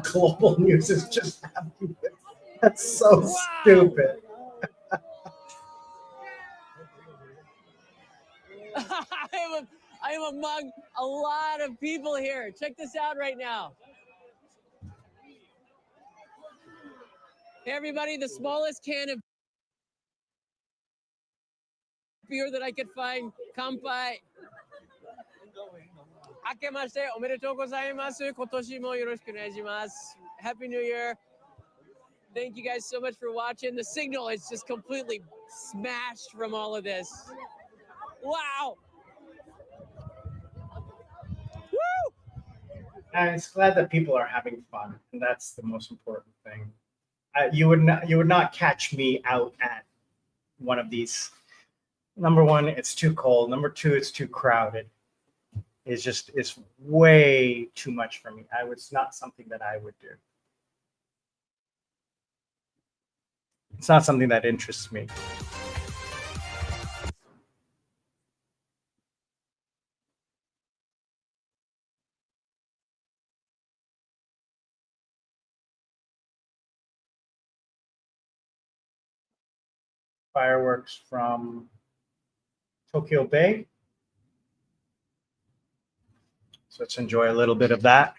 A: Global news is just happening. That's so stupid.
B: I am among a lot of people here. Check this out right now. Hey, everybody, the smallest can of beer that I could find. Kanpai. Akemashite omedetou gozaimasu. Kotoshi mo yoroshiku onegaishimasu. Happy New Year. Thank you guys so much for watching. The signal is just completely smashed from all of this. Wow. Woo!
A: And it's glad that people are having fun, and that's the most important thing. You would not catch me out at one of these. Number one, it's too cold. Number two, it's too crowded. It's way too much for me. It's not something that I would do. It's not something that interests me. Fireworks from Tokyo Bay. So let's enjoy a little bit of that.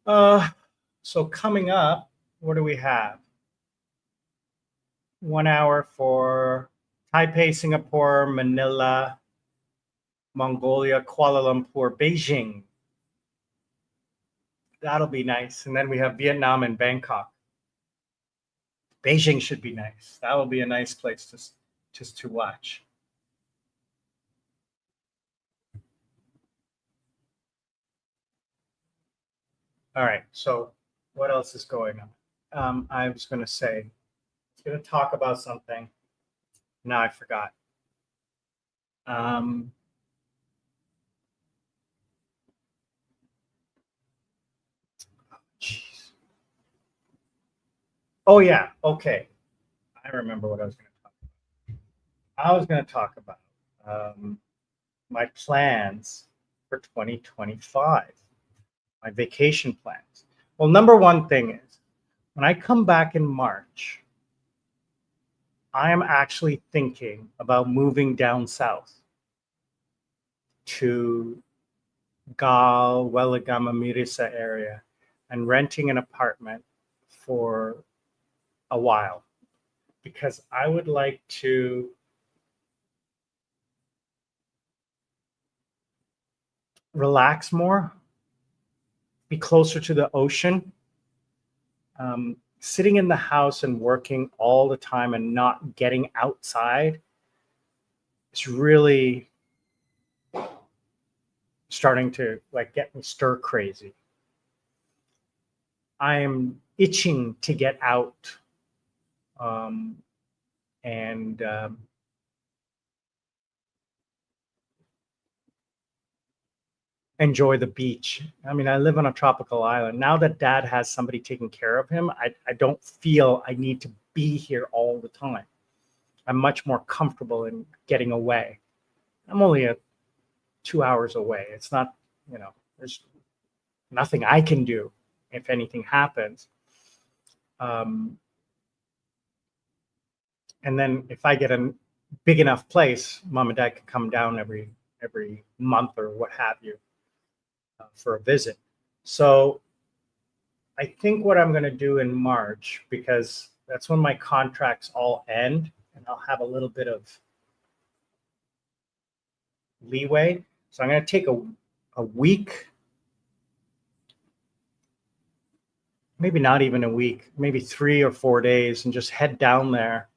A: So coming up, what do we have? 1 hour for Taipei, Singapore, Manila, Mongolia, Kuala Lumpur, Beijing. That'll be nice. And then we have Vietnam and Bangkok. Beijing should be nice. That will be a nice place to watch. All right. So what else is going on? I was going to say, I was going to talk about something. Now I forgot. Jeez. Oh yeah. Okay. I remember what I was going to talk about. I was going to talk about my plans for 2025, my vacation plans. Well, number one thing is when I come back in March, I am actually thinking about moving down south to Gal, Weligama, Mirisa area and renting an apartment for a while because I would like to relax more, be closer to the ocean. Sitting in the house and working all the time and not getting outside is really starting to get me stir crazy. I am itching to get out and enjoy the beach. I mean, I live on a tropical island. Now that Dad has somebody taking care of him, I don't feel I need to be here all the time. I'm much more comfortable in getting away. I'm only 2 hours away. It's not, there's nothing I can do if anything happens. And then if I get a big enough place, Mom and Dad can come down every month or what have you for a visit. So I think what I'm going to do in March, because that's when my contracts all end and I'll have a little bit of leeway. So I'm going to take a week, maybe not even a week, maybe 3 or 4 days, and just head down there,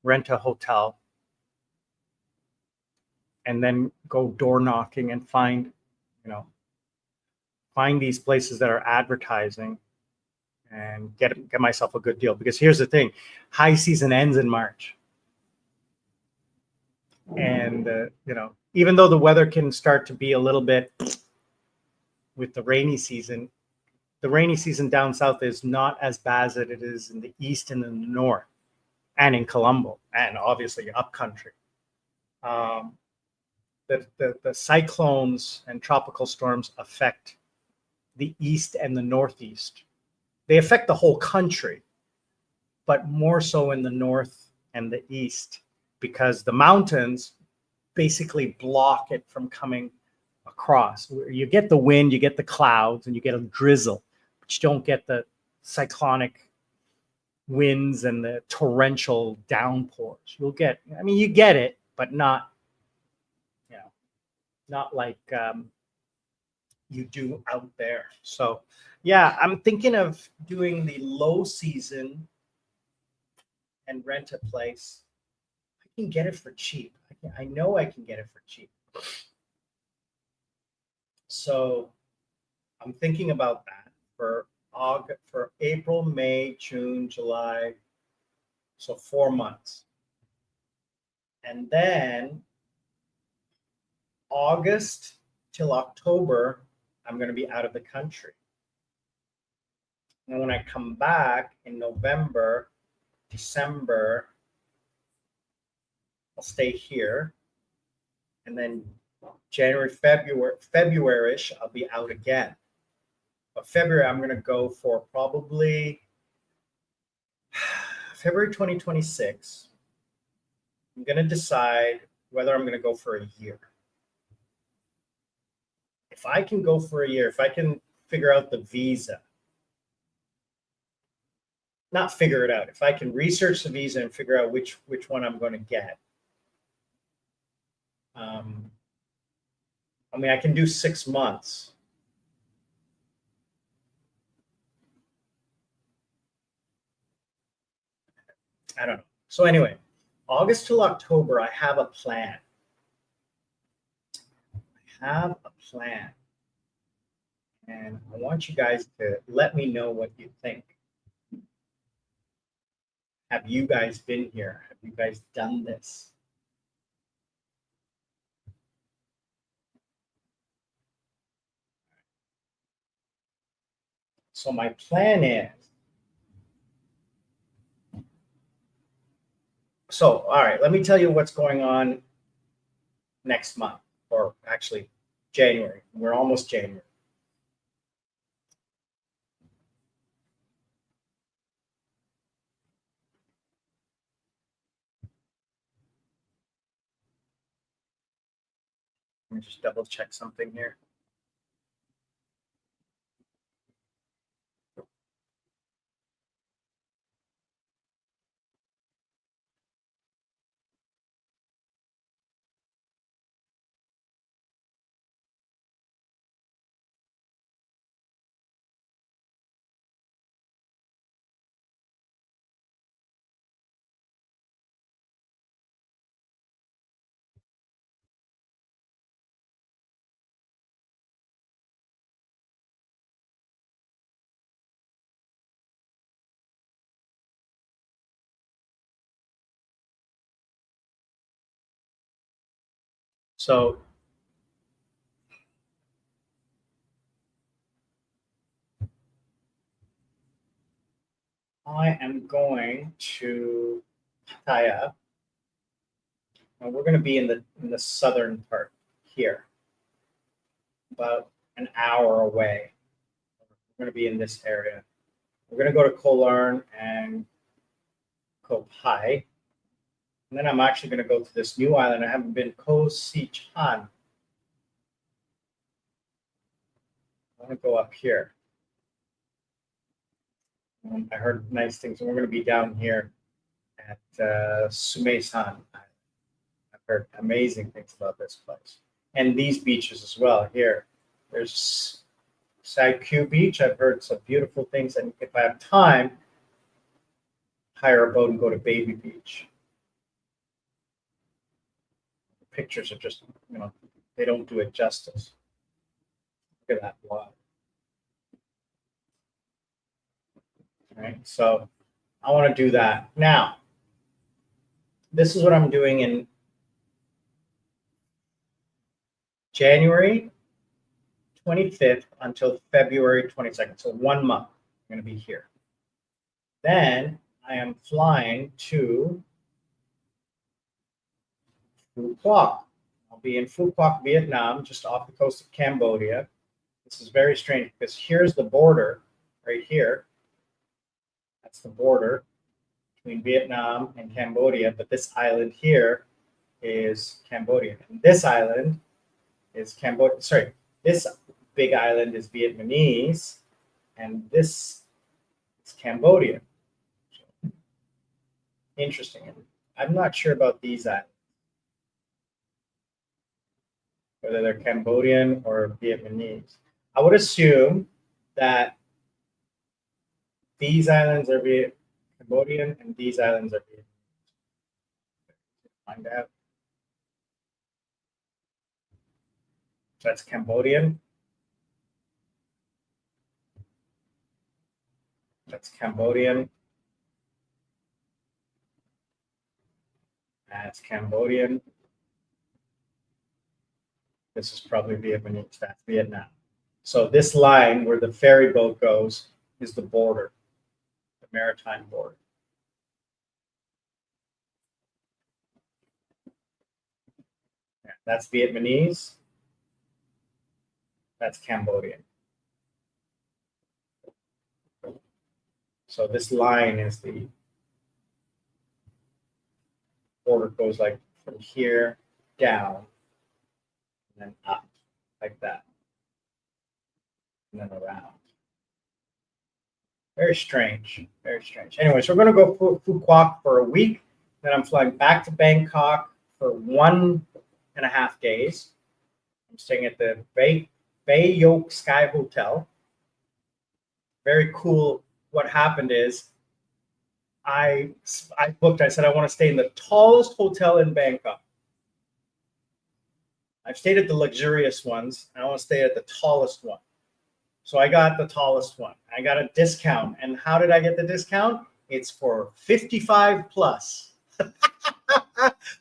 A: rent a hotel, and then go door knocking and find these places that are advertising and get myself a good deal. Because here's the thing, high season ends in March. And, even though the weather can start to be a little bit with the rainy season down south is not as bad as it is in the east and in the north and in Colombo and obviously upcountry. the cyclones and tropical storms affect the east and the northeast. They affect the whole country, but more so in the north and the east, because the mountains basically block it from coming across. You get the wind, you get the clouds, and you get a drizzle, but you don't get the cyclonic winds and the torrential downpours. You'll get, I mean, you get it, but not, you know, not like you do out there. So yeah, I'm thinking of doing the low season and rent a place. I can get it for cheap. I know I can get it for cheap. So I'm thinking about that for August, for April, May, June, July. So 4 months. And then August till October, I'm going to be out of the country. And when I come back in November, December, I'll stay here. And then January, February-ish, I'll be out again. But February, I'm going to go for probably February 2026. I'm going to decide whether I'm going to go for a year. If I can go for a year, if I can figure out the visa, not figure it out, if I can research the visa and figure out which one I'm going to get. I mean, I can do 6 months. I don't know. So anyway, August till October, I have a plan. And I want you guys to let me know what you think. Have you guys been here? Have you guys done this? So my plan is, so all right, let me tell you what's going on next month, or actually January. We're almost January. Let me just double check something here. So I am going to Pattaya, and we're going to be in the southern part here, about an hour away. We're going to be in this area. We're going to go to Koh Larn and Koh Pai, and then I'm actually going to go to this new island. I haven't been, Koh Si Chan. I want to go up here. I heard nice things, and we're going to be down here at Sumesan. I've heard amazing things about this place, and these beaches as well. Here, there's Q Beach. I've heard some beautiful things, and if I have time, hire a boat and go to Baby Beach. The pictures are just, they don't do it justice. Look at that water. Right, so I want to do that. Now, this is what I'm doing in January 25th until February 22nd. So 1 month, I'm going to be here. Then I am flying to Phuket. I'll be in Phu Quoc, Vietnam, just off the coast of Cambodia. This is very strange because here's the border right here. That's the border between Vietnam and Cambodia, but this island here is Cambodian. And this island is Cambodia. Sorry, this big island is Vietnamese, and this is Cambodian. Interesting. I'm not sure about these islands, whether they're Cambodian or Vietnamese. I would assume that these islands are Cambodian and these islands are Vietnamese. Find out. So that's Cambodian. That's Cambodian. That's Cambodian. This is probably Vietnamese. That's Vietnam. So this line where the ferry boat goes is the border, the maritime border. Yeah, that's Vietnamese. That's Cambodian. So this line is the border, goes like from here down and then up like that, and then around. Very strange, very strange. Anyway, so we're going to go Phu Quoc for a week. Then I'm flying back to Bangkok for 1.5 days. I'm staying at the Bay Yok Sky Hotel. Very cool. What happened is I booked, I said I want to stay in the tallest hotel in Bangkok. I've stayed at the luxurious ones. I want to stay at the tallest one. So I got the tallest one. I got a discount. And how did I get the discount? It's for 55 plus.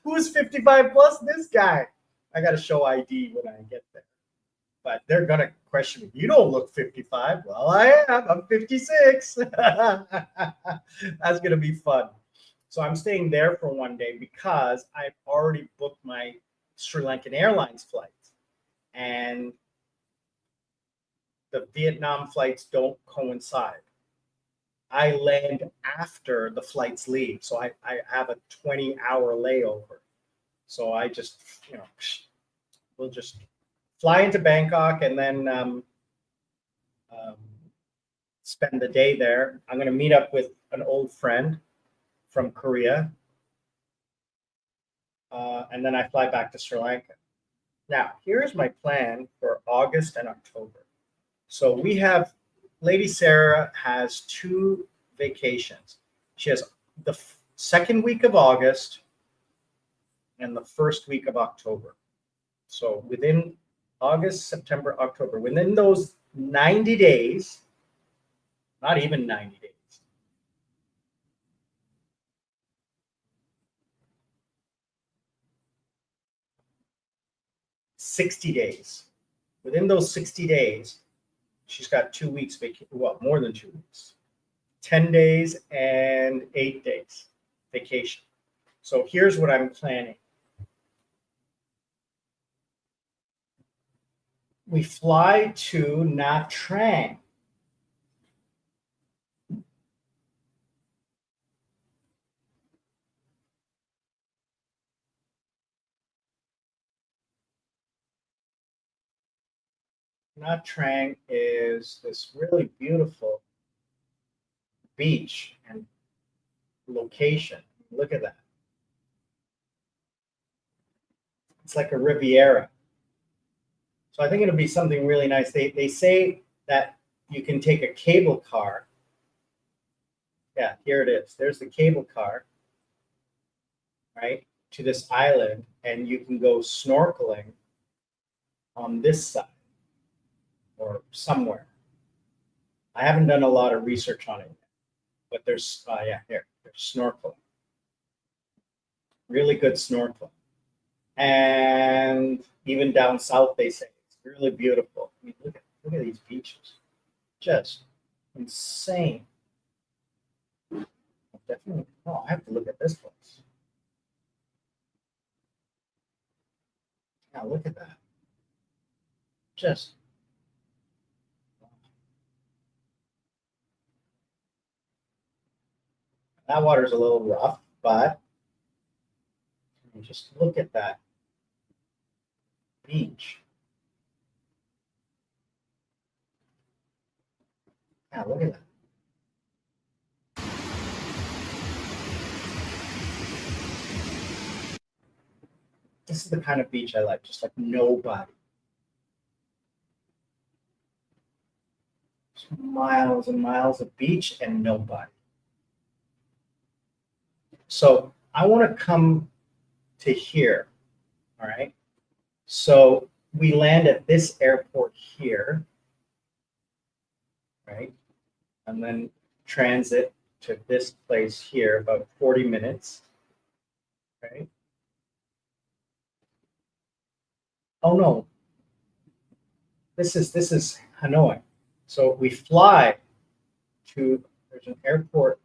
A: Who's 55 plus? This guy. I got to show ID when I get there. But they're going to question me. You don't look 55. Well, I am. I'm 56. That's going to be fun. So I'm staying there for one day because I've already booked my Sri Lankan Airlines flights. And the Vietnam flights don't coincide. I land after the flights leave. So I have a 20-hour layover. So I just, we'll just fly into Bangkok and then spend the day there. I'm going to meet up with an old friend from Korea. And then I fly back to Sri Lanka. Now, here's my plan for August and October. So we have, Lady Sarah has 2 vacations. She has the second week of August and the first week of October. So within August, September, October, within those 90 days, not even 90 days, 60 days. Within those 60 days, she's got 2 weeks vacation. Well, more than 2 weeks. 10 days and 8 days vacation. So here's what I'm planning. We fly to Nha Trang. Nha Trang is this really beautiful beach and location. Look at that. It's like a Riviera. So I think it'll be something really nice. They say that you can take a cable car. Yeah, here it is. There's the cable car, right, to this island, and you can go snorkeling on this side or somewhere. I haven't done a lot of research on it yet, but there's, there's snorkeling. Really good snorkeling. And even down south, they say it's really beautiful. I mean, look at these beaches. Just insane. Definitely. Oh, I have to look at this place. Now look at that. Just that water's a little rough, but just look at that beach. Now look at that. This is the kind of beach I like, just like nobody. Just miles and miles of beach and nobody. So I want to come to here, all right? So we land at this airport here, right? And then transit to this place here, about 40 minutes, right? Oh no, this is Hanoi. So we fly to, there's an airport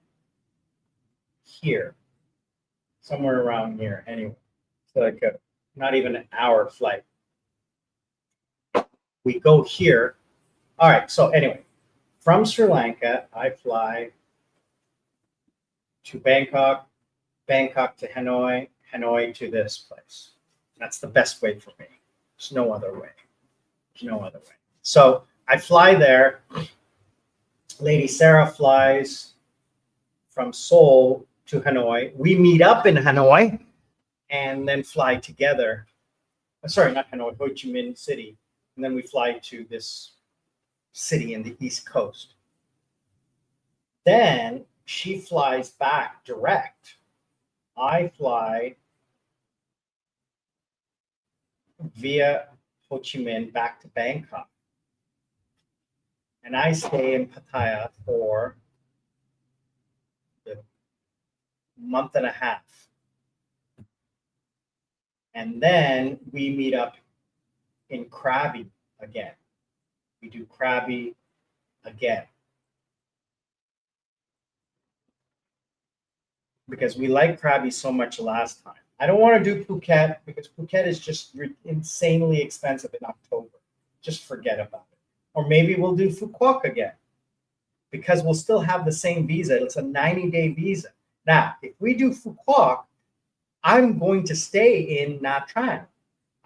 A: here, somewhere around here anyway. It's like a, not even an hour flight. We go here. All right, so anyway, from Sri Lanka, I fly to Bangkok, Bangkok to Hanoi, Hanoi to this place. That's the best way for me. There's no other way. There's no other way. So I fly there. Lady Sarah flies from Seoul to Hanoi. We meet up in Hanoi and then fly together. Sorry, not Hanoi, Ho Chi Minh City. And then we fly to this city in the East Coast. Then she flies back direct. I fly via Ho Chi Minh back to Bangkok. And I stay in Pattaya for a month and a half. And then we meet up in Krabi again. We do Krabi again. Because we liked Krabi so much last time. I don't want to do Phuket because Phuket is just insanely expensive in October. Just forget about it. Or maybe we'll do Phu Quoc again because we'll still have the same visa. It's a 90-day visa. Now, if we do Phu Quoc, I'm going to stay in Nha Trang.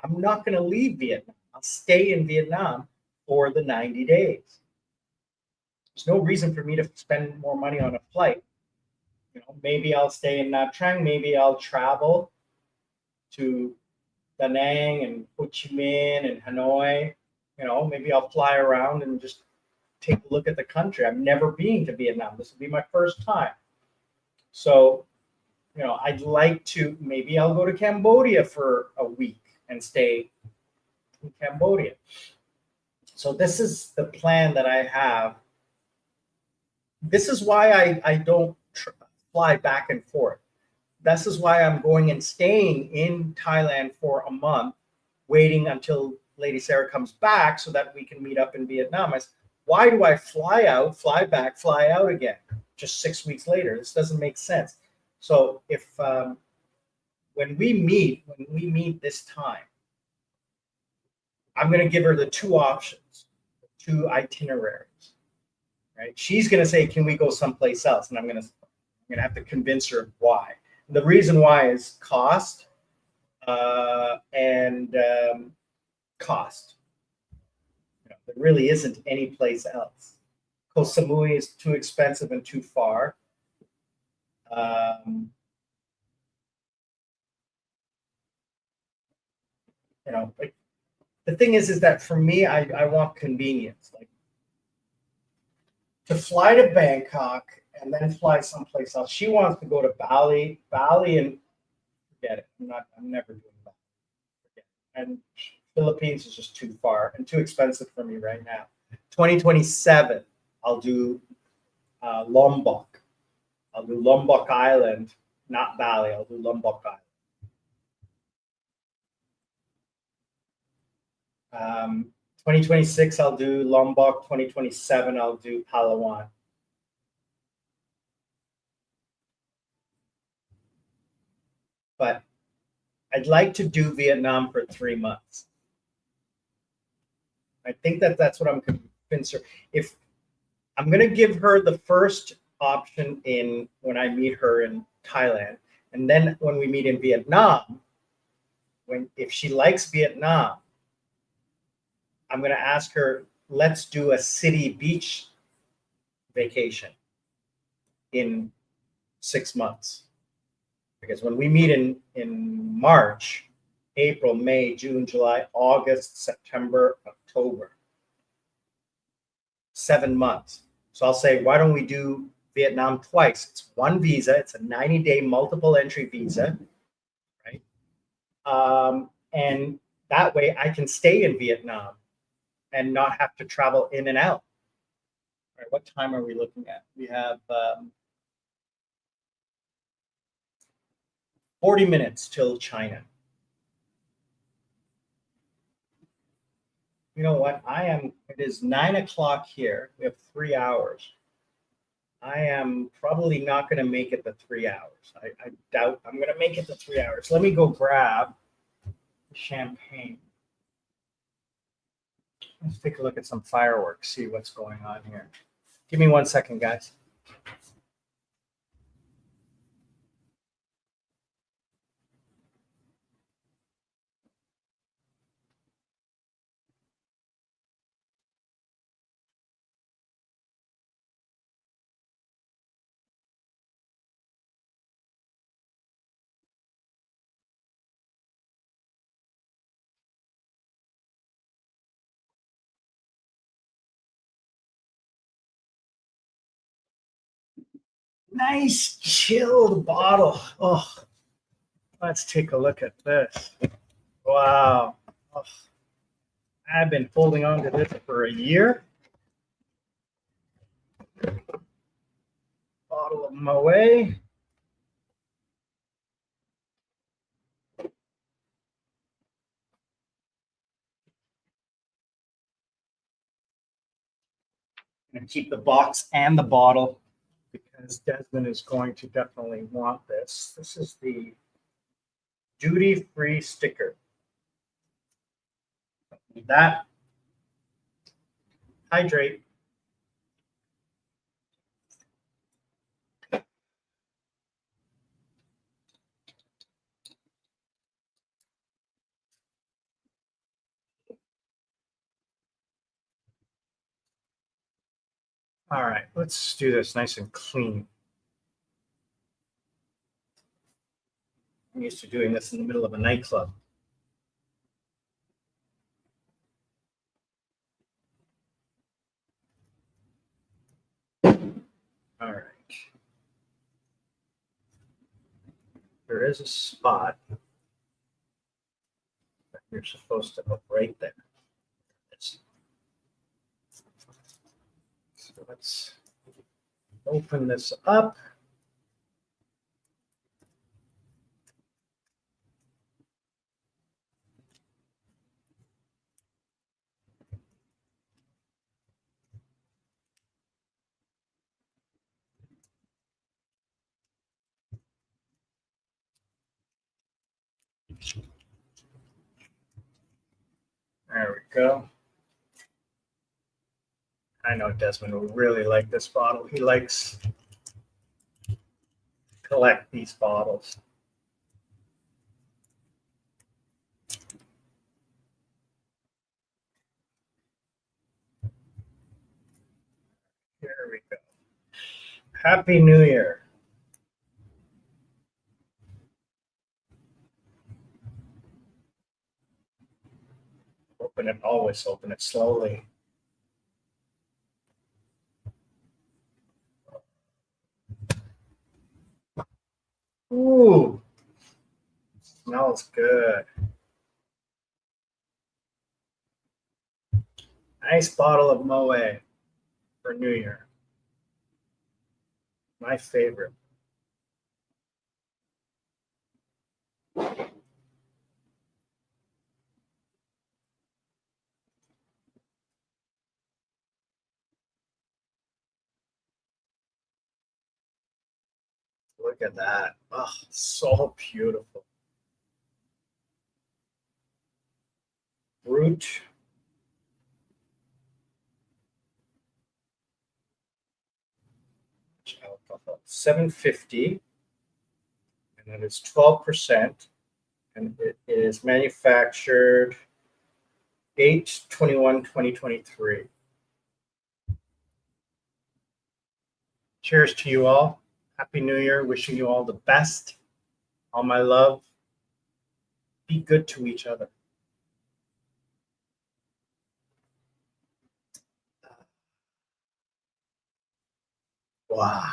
A: I'm not going to leave Vietnam. I'll stay in Vietnam for the 90 days. There's no reason for me to spend more money on a flight. You know, maybe I'll stay in Nha Trang. Maybe I'll travel to Da Nang and Ho Chi Minh and Hanoi. You know, maybe I'll fly around and just take a look at the country. I've never been to Vietnam. This will be my first time. So, you know, I'd like to, maybe I'll go to Cambodia for a week and stay in Cambodia. So this is the plan that I have. This is why I don't fly back and forth. This is why I'm going and staying in Thailand for a month, waiting until Lady Sarah comes back so that we can meet up in Vietnam. Why do I fly out, fly back, fly out again just 6 weeks later? This doesn't make sense. So if when we meet this time, I'm going to give her the two options, two itineraries, right? She's going to say, "Can we go someplace else?" And I'm going to have to convince her why. And the reason why is cost and cost. You know, there really isn't any place else. Koh Samui is too expensive and too far. You know, like, the thing is that for me, I want convenience. Like to fly to Bangkok and then fly someplace else. She wants to go to Bali, and forget it. I'm never doing that. Forget it. And Philippines is just too far and too expensive for me right now. 2027, I'll do Lombok. I'll do Lombok Island, not Bali. I'll do Lombok Island. 2026, I'll do Lombok. 2027, I'll do Palawan. But I'd like to do Vietnam for 3 months. I think that's what I'm convinced her. If I'm going to give her the first option in when I meet her in Thailand, and then when we meet in Vietnam, if she likes Vietnam, I'm going to ask her, let's do a city beach vacation in 6 months. Because when we meet in March, April, May, June, July, August, September, October, 7 months. So I'll say, why don't we do Vietnam twice? It's one visa. It's a 90-day multiple entry visa, right? And that way I can stay in Vietnam and not have to travel in and out. All right, what time are we looking at? We have 40 minutes till China. You know what? It is 9 o'clock here. We have 3 hours. I am probably not going to make it the 3 hours. I doubt I'm going to make it the 3 hours. Let me go grab champagne. Let's take a look at some fireworks, see what's going on here. Give me 1 second, guys. Nice chilled bottle. Oh, let's take a look at this. Wow. Oh, I've been holding on to this for a year. Bottle of Moet. I'm going to keep the box and the bottle because Desmond is going to definitely want this. This is the duty-free sticker. That, hydrate. All right, let's do this nice and clean. I'm used to doing this in the middle of a nightclub. All right. There is a spot that you're supposed to look right there. So let's open this up. There we go. I know Desmond will really like this bottle. He likes to collect these bottles. Here we go. Happy New Year. Always open it slowly. Ooh, smells good. Nice bottle of Moet for New Year. My favorite. Look at that. Oh, so beautiful. Brute. Alcohol, 750, and then it's 12%, and it is manufactured 8/21/2023. Cheers to you all. Happy New Year. Wishing you all the best. All my love. Be good to each other. Wow.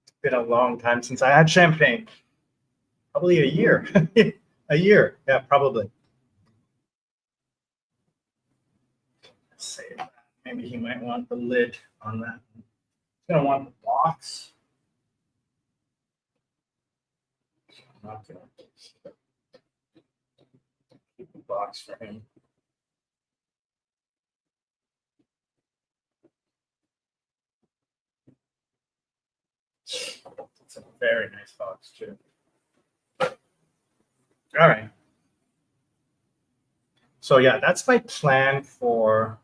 A: It's been a long time since I had champagne. Probably a year. A year. Yeah, probably. Let's save that. Maybe he might want the lid on that. He's gonna want the box. I'm not gonna keep the box for him. It's a very nice box too. All right. So yeah, that's my plan for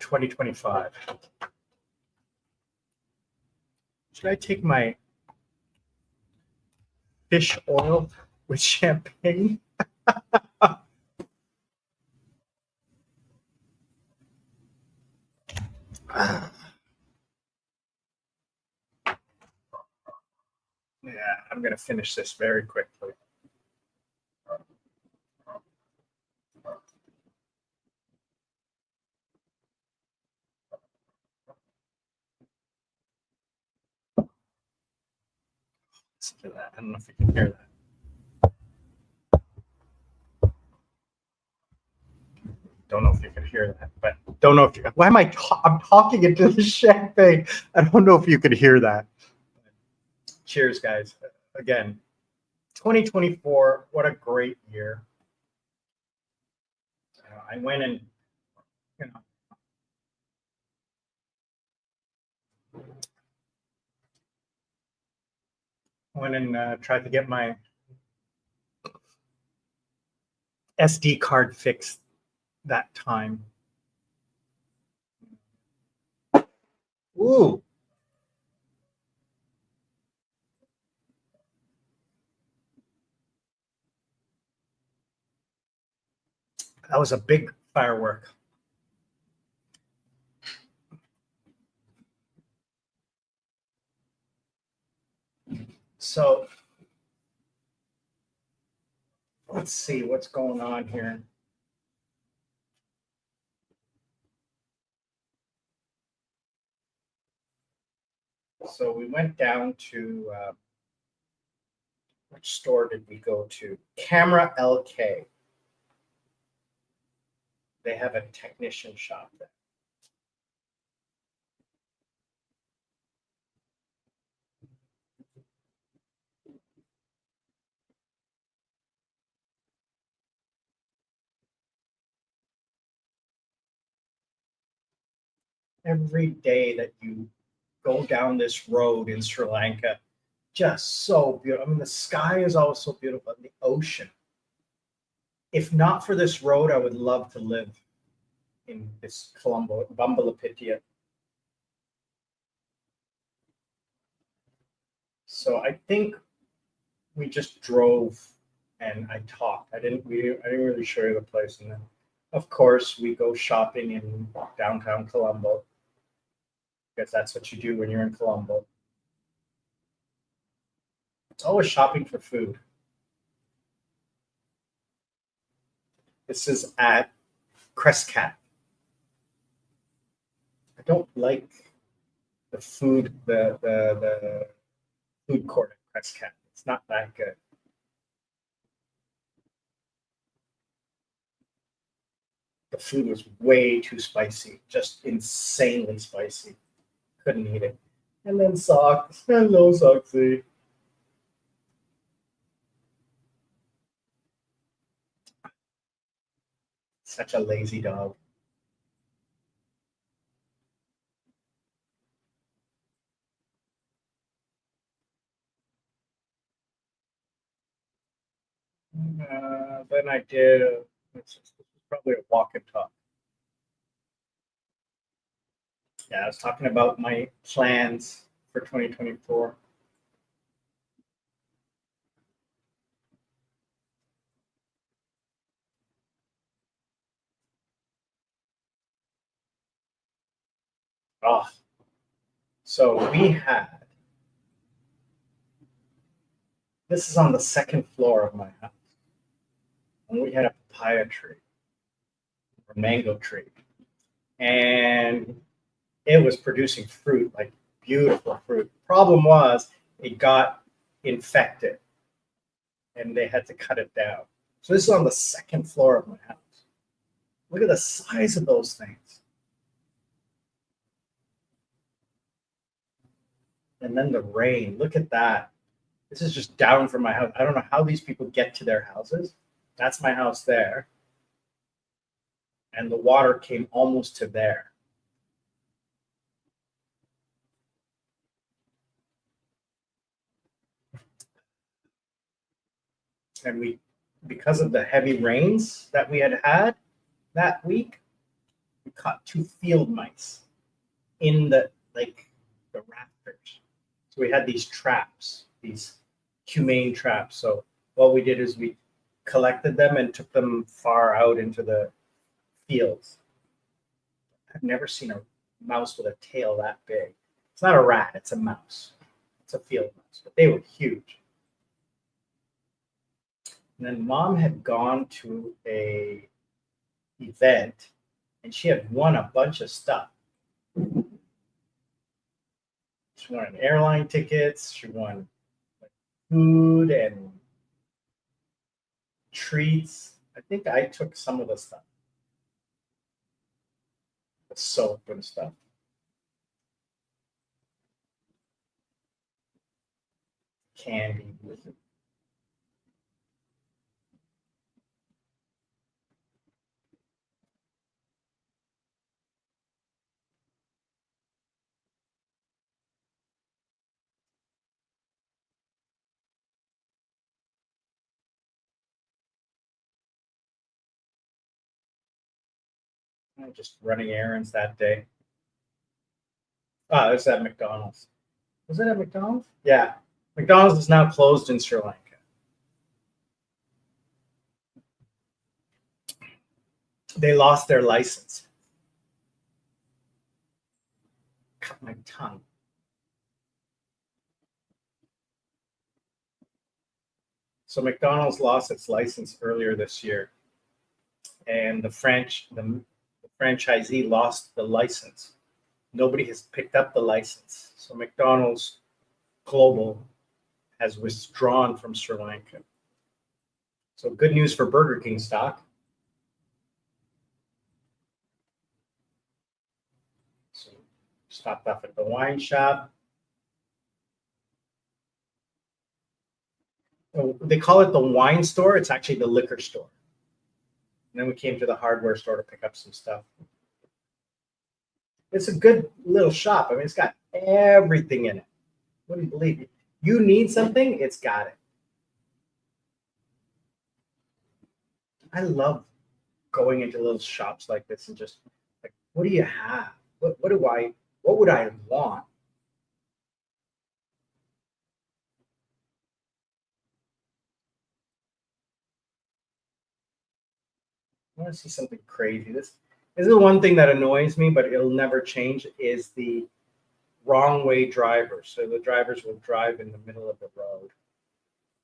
A: 2025. Should I take my fish oil with champagne? Yeah, I'm gonna finish this very quickly. Listen to that. I don't know if you can hear that. Don't know if you can hear that, but don't know if you. Why am I'm talking into the champagne? I don't know if you could hear that. Cheers, guys. Again, 2024. What a great year. I went and you know. Went and tried to get my SD card fixed that time. Ooh. That was a big firework. So let's see what's going on here. So we went down to which store did we go to? Camera LK. They have a technician shop there. Every day that you go down this road in Sri Lanka, just so beautiful. I mean, the sky is always so beautiful, and the ocean. If not for this road, I would love to live in this Colombo, Bambalapitiya. So I think we just drove and I talked. I didn't really show you the place. And then, of course, we go shopping in downtown Colombo because that's what you do when you're in Colombo. It's always shopping for food. This is at Crescat. I don't like the food, the food court at Crescat. It's not that good. The food was way too spicy, just insanely spicy. Couldn't eat it. And then socks. Hello, Soxy. Such a lazy dog. Then I did, this is probably a walk and talk. Yeah, I was talking about my plans for 2024. Oh, so we had, this is on the second floor of my house, and we had a papaya tree, or mango tree, and it was producing fruit, like beautiful fruit. Problem was, it got infected, and they had to cut it down. So this is on the second floor of my house. Look at the size of those things. And then the rain, look at that. This is just down from my house. I don't know how these people get to their houses. That's my house there. And the water came almost to there. And we, because of the heavy rains that we had that week, we caught 2 field mice in the rafters. So we had these traps, these humane traps. So what we did is we collected them and took them far out into the fields. I've never seen a mouse with a tail that big. It's not a rat, it's a mouse. It's a field mouse, but they were huge. And then mom had gone to a event and she had won a bunch of stuff. She won airline tickets, she won food and treats. I think I took some of the stuff, the soap and stuff. Candy. Just running errands that day. Oh, it was at McDonald's. Was it at McDonald's? Yeah. McDonald's is now closed in Sri Lanka. They lost their license. Cut my tongue. So McDonald's lost its license earlier this year, and the franchisee lost the license. Nobody has picked up the license. So McDonald's Global has withdrawn from Sri Lanka. So good news for Burger King stock. So stopped off at the wine shop. Oh, they call it the wine store. It's actually the liquor store. And then we came to the hardware store to pick up some stuff. It's a good little shop. I mean, it's got everything in it. Wouldn't believe it. You need something, it's got it. I love going into little shops like this and just like, what do you have? What would I want? I want to see something crazy. This is the one thing that annoys me, but it'll never change is the wrong way drivers. So the drivers will drive in the middle of the road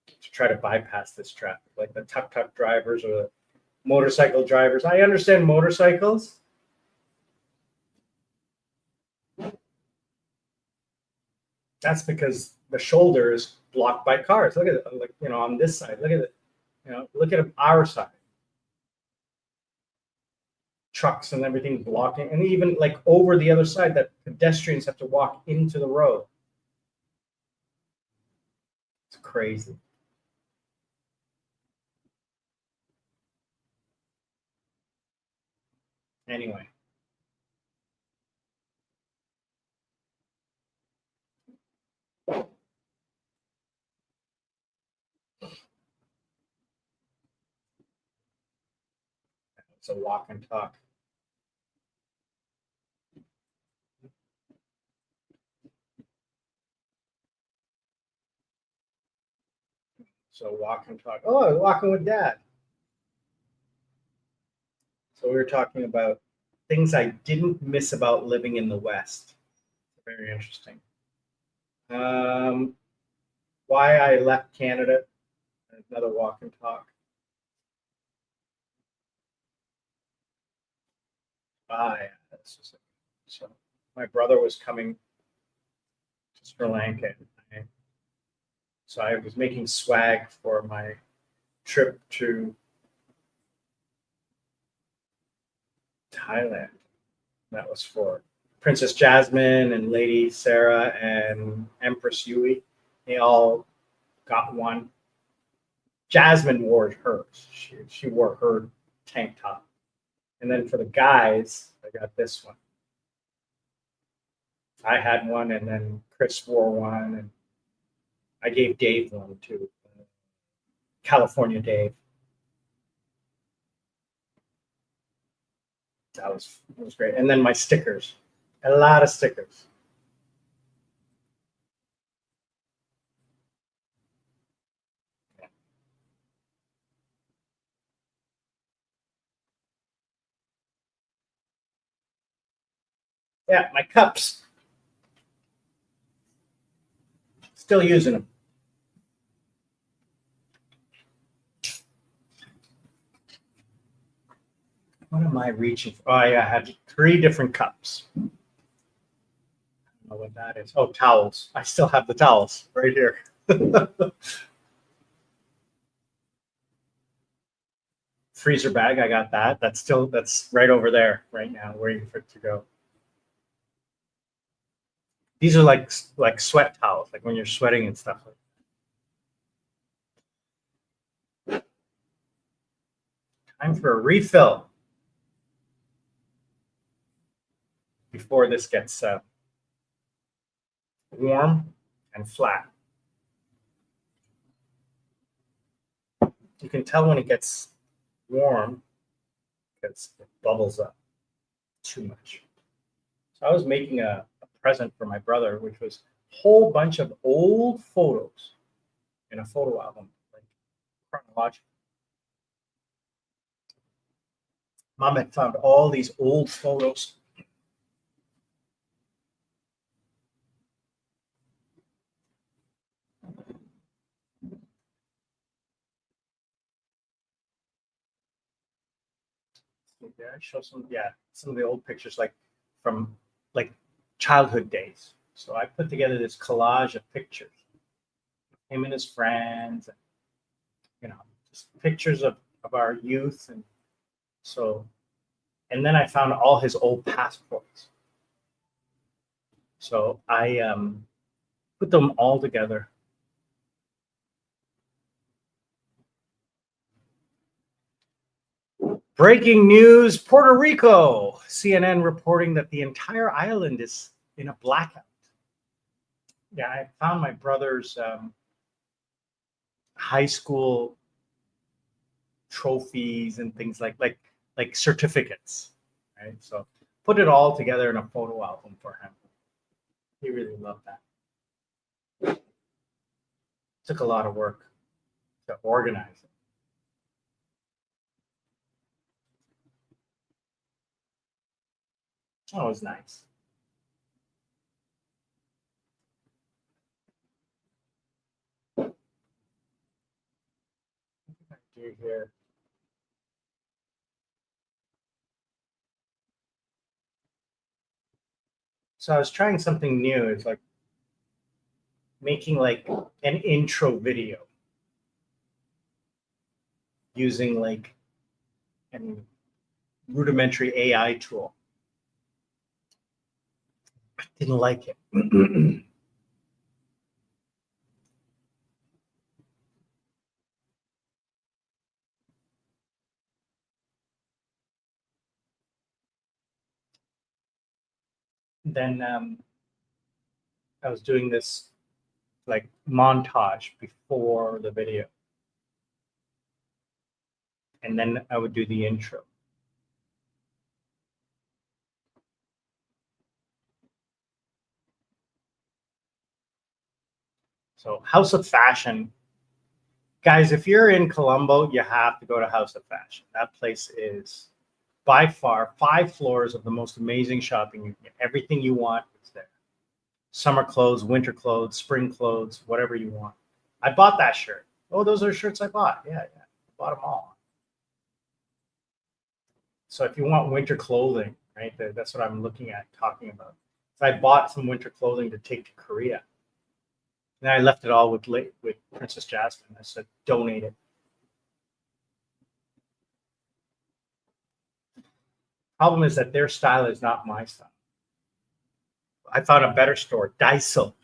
A: to try to bypass this traffic, like the tuk-tuk drivers or the motorcycle drivers. I understand motorcycles. That's because the shoulder is blocked by cars. Look at it, like on this side. Look at it. Look at our side. Trucks and everything blocking, and even like over the other side, that pedestrians have to walk into the road. It's crazy. Anyway. It's a walk and talk. So walk and talk. Oh, walking with Dad. So we were talking about things I didn't miss about living in the West. Very interesting. Why I left Canada. Another walk and talk. Yeah, this is it. So my brother was coming to Sri Lanka. So I was making swag for my trip to Thailand. That was for Princess Jasmine and Lady Sarah and Empress Yui. They all got one. Jasmine wore hers. She wore her tank top. And then for the guys, I got this one. I had one, and then Chris wore one, and I gave Dave one too. California Dave. That was great. And then my stickers, a lot of stickers. Yeah, my cups. Still using them. What am I reaching for? Oh, yeah, I had 3 different cups. I don't know what that is. Oh, towels. I still have the towels right here. Freezer bag, I got that. That's right over there right now, waiting for it to go. These are like sweat towels, like when you're sweating and stuff. Time for a refill before this gets warm and flat. You can tell when it gets warm because it bubbles up too much. So I was making a present for my brother, which was a whole bunch of old photos in a photo album, like chronological. Mom had found all these old photos. Yeah, I show some of the old pictures, like from like childhood days. So I put together this collage of pictures, him and his friends, and just pictures of our youth. And then I found all his old passports. So I put them all together. Breaking news, Puerto Rico. CNN reporting that the entire island is in a blackout. Yeah, I found my brother's high school trophies and things like certificates, right? So put it all together in a photo album for him. He really loved that. Took a lot of work to organize it. Oh, it was nice. Do here. So I was trying something new. It's like making like an intro video using like a rudimentary AI tool. I didn't like it. Then I was doing this like montage before the video, and then I would do the intro. So House of Fashion. Guys, if you're in Colombo, you have to go to House of Fashion. That place is by far 5 floors of the most amazing shopping. You get everything you want, it's there. Summer clothes, winter clothes, spring clothes, whatever you want. I bought that shirt. Oh, those are shirts I bought. Yeah. I bought them all. So if you want winter clothing, right, that's what I'm looking at, talking about. So I bought some winter clothing to take to Korea. And I left it all with Princess Jasmine. I said, donate it. Problem is that their style is not my style. I found a better store, Diesel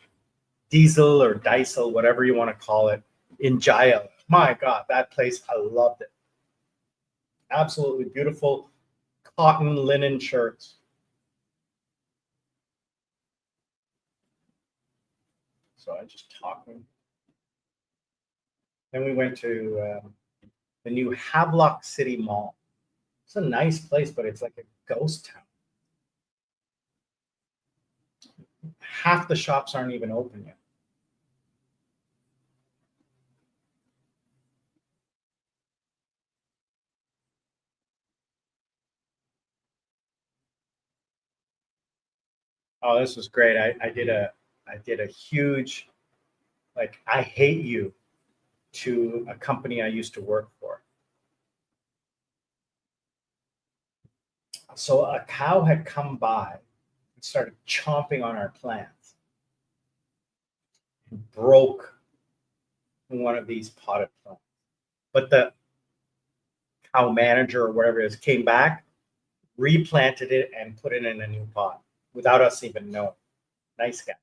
A: or Diesel, whatever you want to call it, in Jaya. My God, that place, I loved it. Absolutely beautiful cotton linen shirts. So I just talking. Then we went to the new Havelock City Mall. It's a nice place, but it's like a ghost town. Half the shops aren't even open yet. Oh, this was great. I did a huge, like, I hate you to a company I used to work for. So a cow had come by and started chomping on our plants and broke one of these potted plants. But the cow manager or whatever it is came back, replanted it, and put it in a new pot without us even knowing. Nice guy.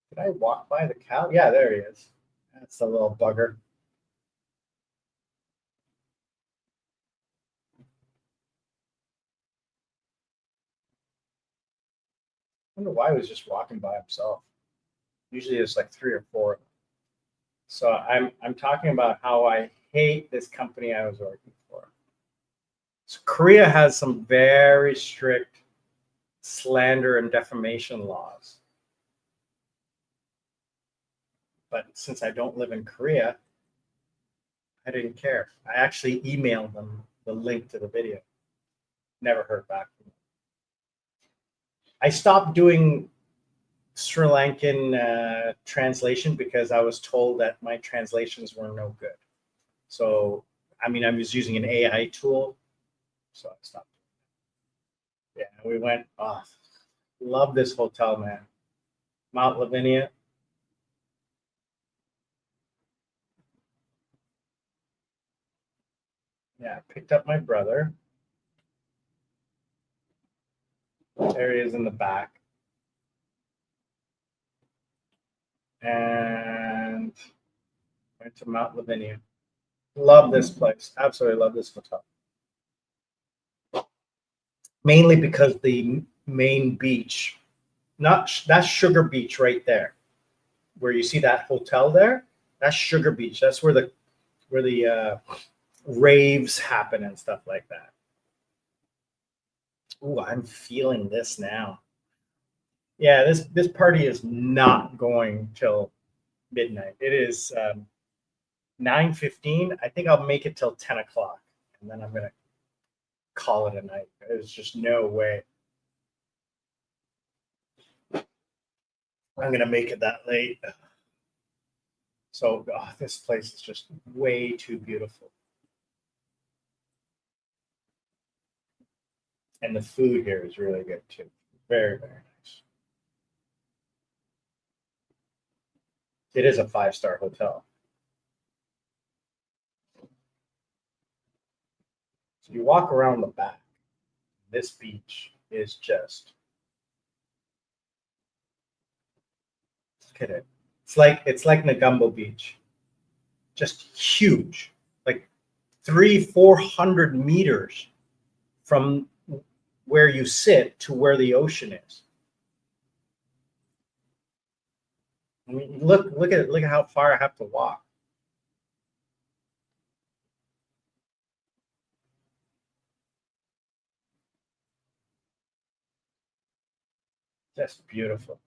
A: Did I walk by the cow? Yeah, there he is. That's a little bugger. I wonder why he was just walking by himself. Usually there's like 3 or 4 of them. So I'm talking about how I hate this company I was working for. So Korea has some very strict slander and defamation laws. But since I don't live in Korea, I didn't care. I actually emailed them the link to the video. Never heard back from them. I stopped doing Sri Lankan translation because I was told that my translations were no good. So, I mean, I was using an AI tool, so I stopped. Yeah, we went off. Love this hotel, man. Mount Lavinia. Yeah, I picked up my brother. There he is in the back. And went to Mount Lavinia. Love this place. Absolutely love this hotel. Mainly because the main beach, that's Sugar Beach right there, where you see that hotel there. That's Sugar Beach. That's where the raves happen and stuff like that. Ooh, I'm feeling this now. Yeah, this party is not going till midnight. It is 9:15. I think I'll make it till 10 o'clock, and then I'm gonna call it a night. There's just no way I'm gonna make it that late. So this place is just way too beautiful. And the food here is really good too. Very, very nice. It is a 5-star hotel. So you walk around the back. This beach is just, look at it. It's like Nagumbo Beach. Just huge. Like 300-400 meters from where you sit to where the ocean is. I mean, look at how far I have to walk. Just beautiful.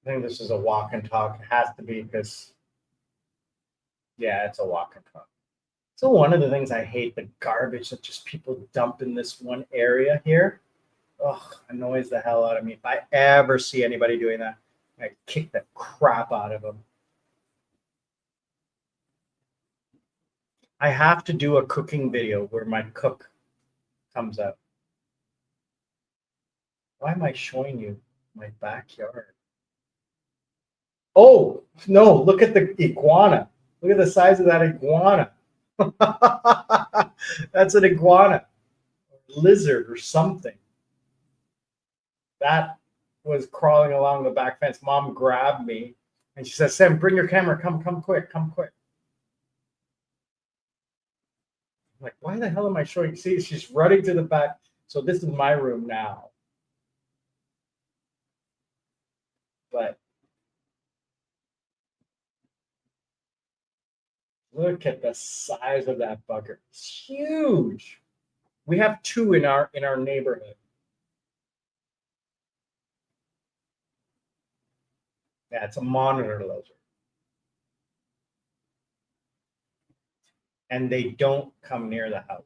A: I think this is a walk and talk. It has to be because, yeah, it's a walk and talk. So one of the things I hate, the garbage that just people dump in this one area here. Ugh, annoys the hell out of me. If I ever see anybody doing that, I kick the crap out of them. I have to do a cooking video where my cook comes out. Why am I showing you my backyard? Oh, no, look at the iguana. Look at the size of that iguana. That's an iguana, lizard or something. That was crawling along the back fence. Mom grabbed me and she says, Sam, bring your camera. Come quick, come quick. I'm like, why the hell am I showing? See, she's running to the back. So this is my room now. But look at the size of that bugger. It's huge. We have two in our neighborhood. Yeah, it's a monitor lizard. And they don't come near the house.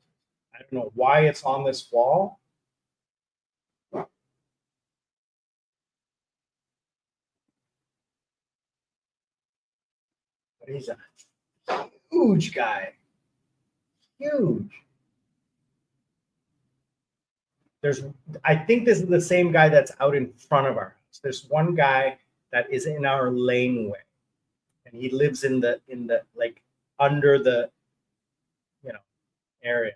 A: I don't know why it's on this wall. What is a huge guy. Huge. I think this is the same guy that's out in front of our house. There's one guy that is in our laneway, and he lives in the like under the area.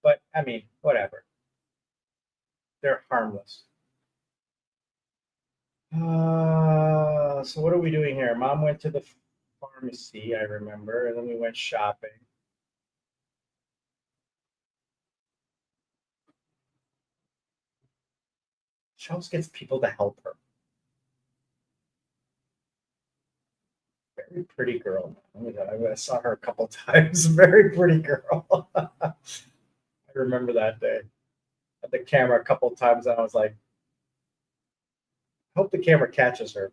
A: But I mean, whatever. They're harmless. So what are we doing here? Mom went to the pharmacy, I remember, and then we went shopping. She always gets people to help her. Very pretty girl. I saw her a couple times. Very pretty girl. I remember that day. Had the camera a couple times, and I was like, I hope the camera catches her.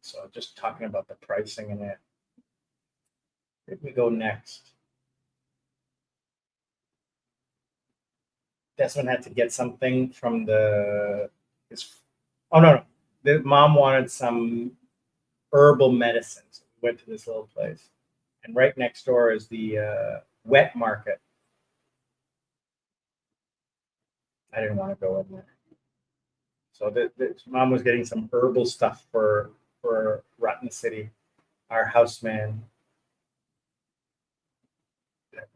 A: So just talking about the pricing and it. Where did we go next? Desmond had to get something from oh no, the mom wanted some herbal medicines. We went to this little place, and right next door is the wet market. I didn't want to go in there. So the mom was getting some herbal stuff for Ratna City, our houseman,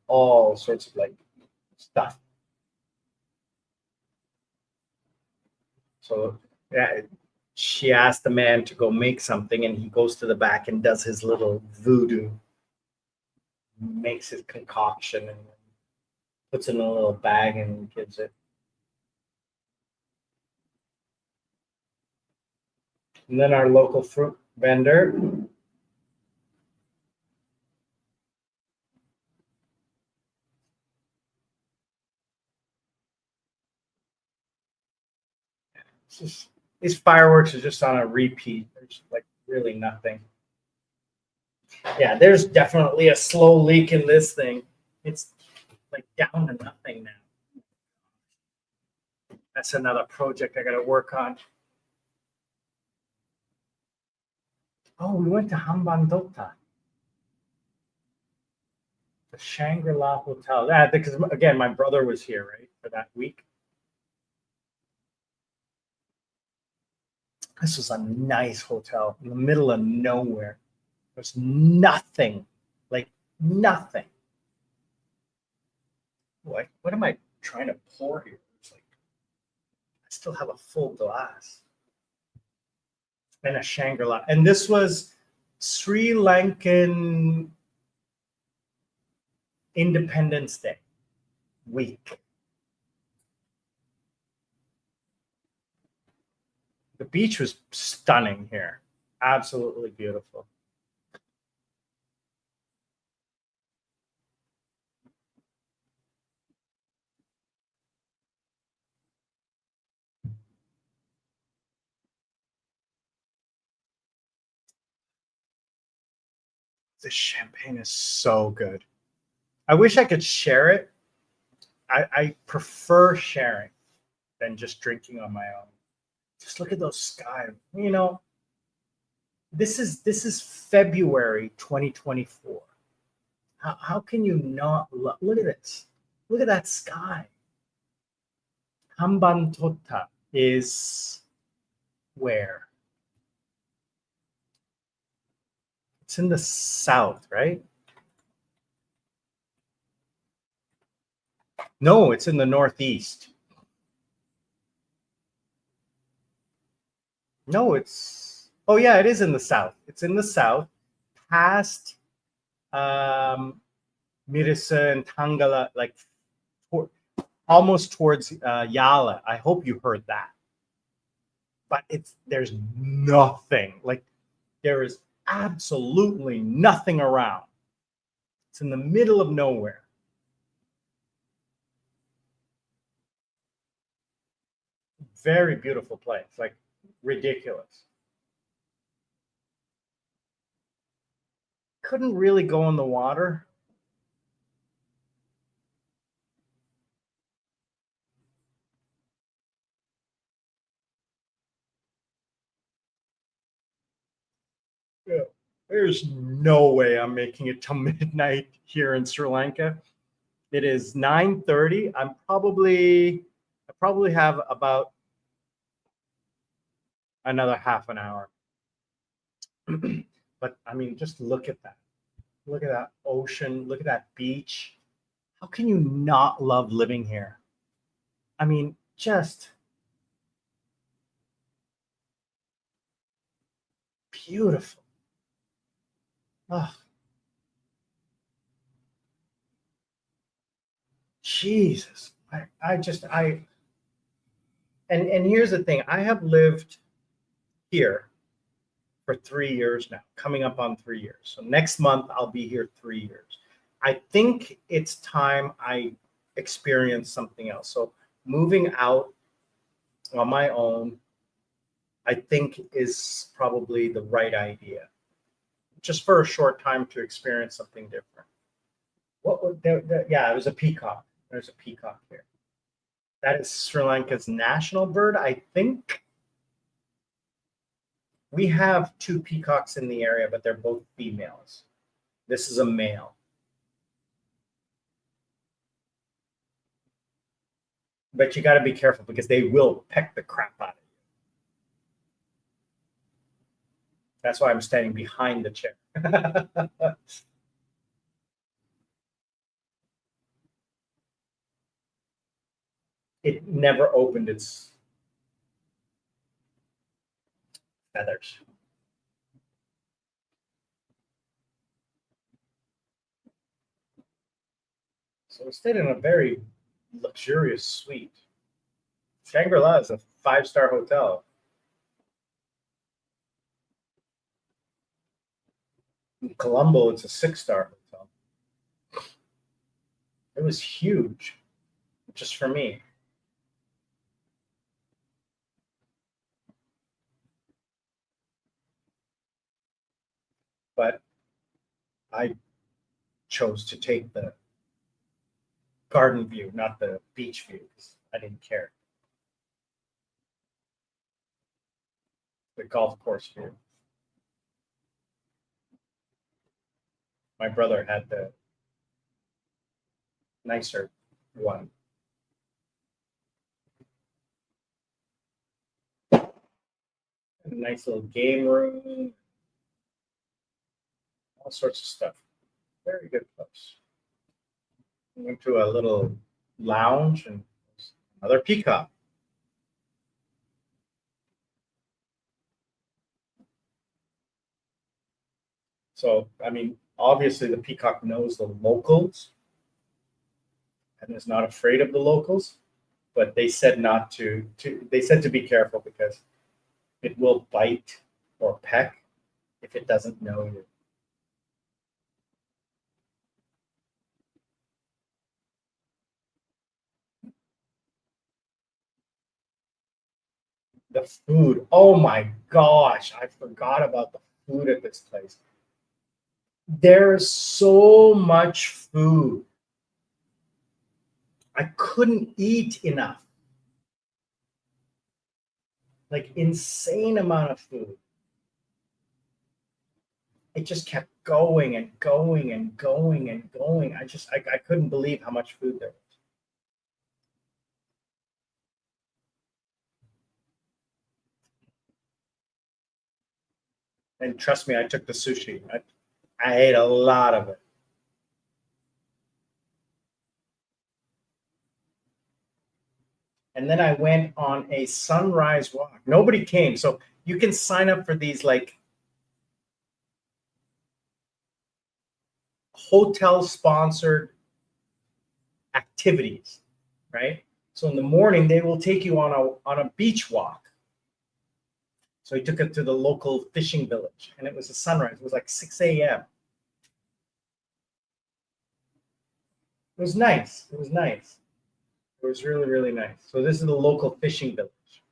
A: all sorts of like stuff. So yeah, she asked the man to go make something, and he goes to the back and does his little voodoo, makes his concoction, and puts it in a little bag and gives it. And then our local fruit vendor. These fireworks are just on a repeat. There's like really nothing. Yeah, there's definitely a slow leak in this thing. It's like down to nothing now. That's another project I got to work on. Oh, we went to Hambantota, the Shangri-La Hotel. Yeah, because again, my brother was here, right, for that week. This was a nice hotel in the middle of nowhere. There's nothing, like nothing. What am I trying to pour here? It's like I still have a full glass. And a Shangri-La. And this was Sri Lankan Independence Day week. The beach was stunning here. Absolutely beautiful. The champagne is so good. I wish I could share it. I prefer sharing than just drinking on my own. Just look at those skies. You know, this is February 2024. How can you not look at this? Look at that sky. Hambantota is where? It's in the south, right? No, it's in the northeast. No, it's, oh yeah, it is in the south. It's in the south, past Mirisa and Tangala, like almost towards Yala. I hope you heard that. But there's nothing, like there is absolutely nothing around. It's in the middle of nowhere. Very beautiful place, like ridiculous. Couldn't really go in the water. Yeah. There's no way I'm making it till midnight here in Sri Lanka. It is 9:30. I probably have about another half an hour. But I mean, just look at that. Look at that ocean. Look at that beach. How can you not love living here? I mean, just beautiful. Oh, Jesus. And here's the thing. I have lived here for 3 years now, coming up on 3 years. So next month I'll be here 3 years. I think it's time I experience something else. So moving out on my own, I think is probably the right idea, just for a short time to experience something different. Yeah, it was a peacock. There's a peacock here. That is Sri Lanka's national bird, I think. We have two peacocks in the area, but they're both females. This is a male. But you got to be careful because they will peck the crap out of you. That's why I'm standing behind the chair. It never opened its feathers. So we stayed in a very luxurious suite. Shangri-La is a 5-star hotel. In Colombo, it's a 6-star hotel. It was huge, just for me. But I chose to take the garden view, not the beach view, because I didn't care. The golf course view. My brother had the nicer one. A nice little game room, all sorts of stuff. Very good place. We went to a little lounge and another peacock. So, I mean, obviously the peacock knows the locals and is not afraid of the locals, but they said not to they said to be careful because it will bite or peck if it doesn't know you. The food, oh my gosh, I forgot about the food at this place. There's so much food. I couldn't eat enough. Like insane amount of food. It just kept going and going and going and going. I couldn't believe how much food there was. And trust me, I took the sushi. I ate a lot of it. And then I went on a sunrise walk. Nobody came. So you can sign up for these like hotel sponsored activities, right? So in the morning, they will take you on a beach walk. So he took it to the local fishing village, and it was a sunrise. It was like 6 a.m. It was nice. It was nice. It was really, really nice. So this is the local fishing village.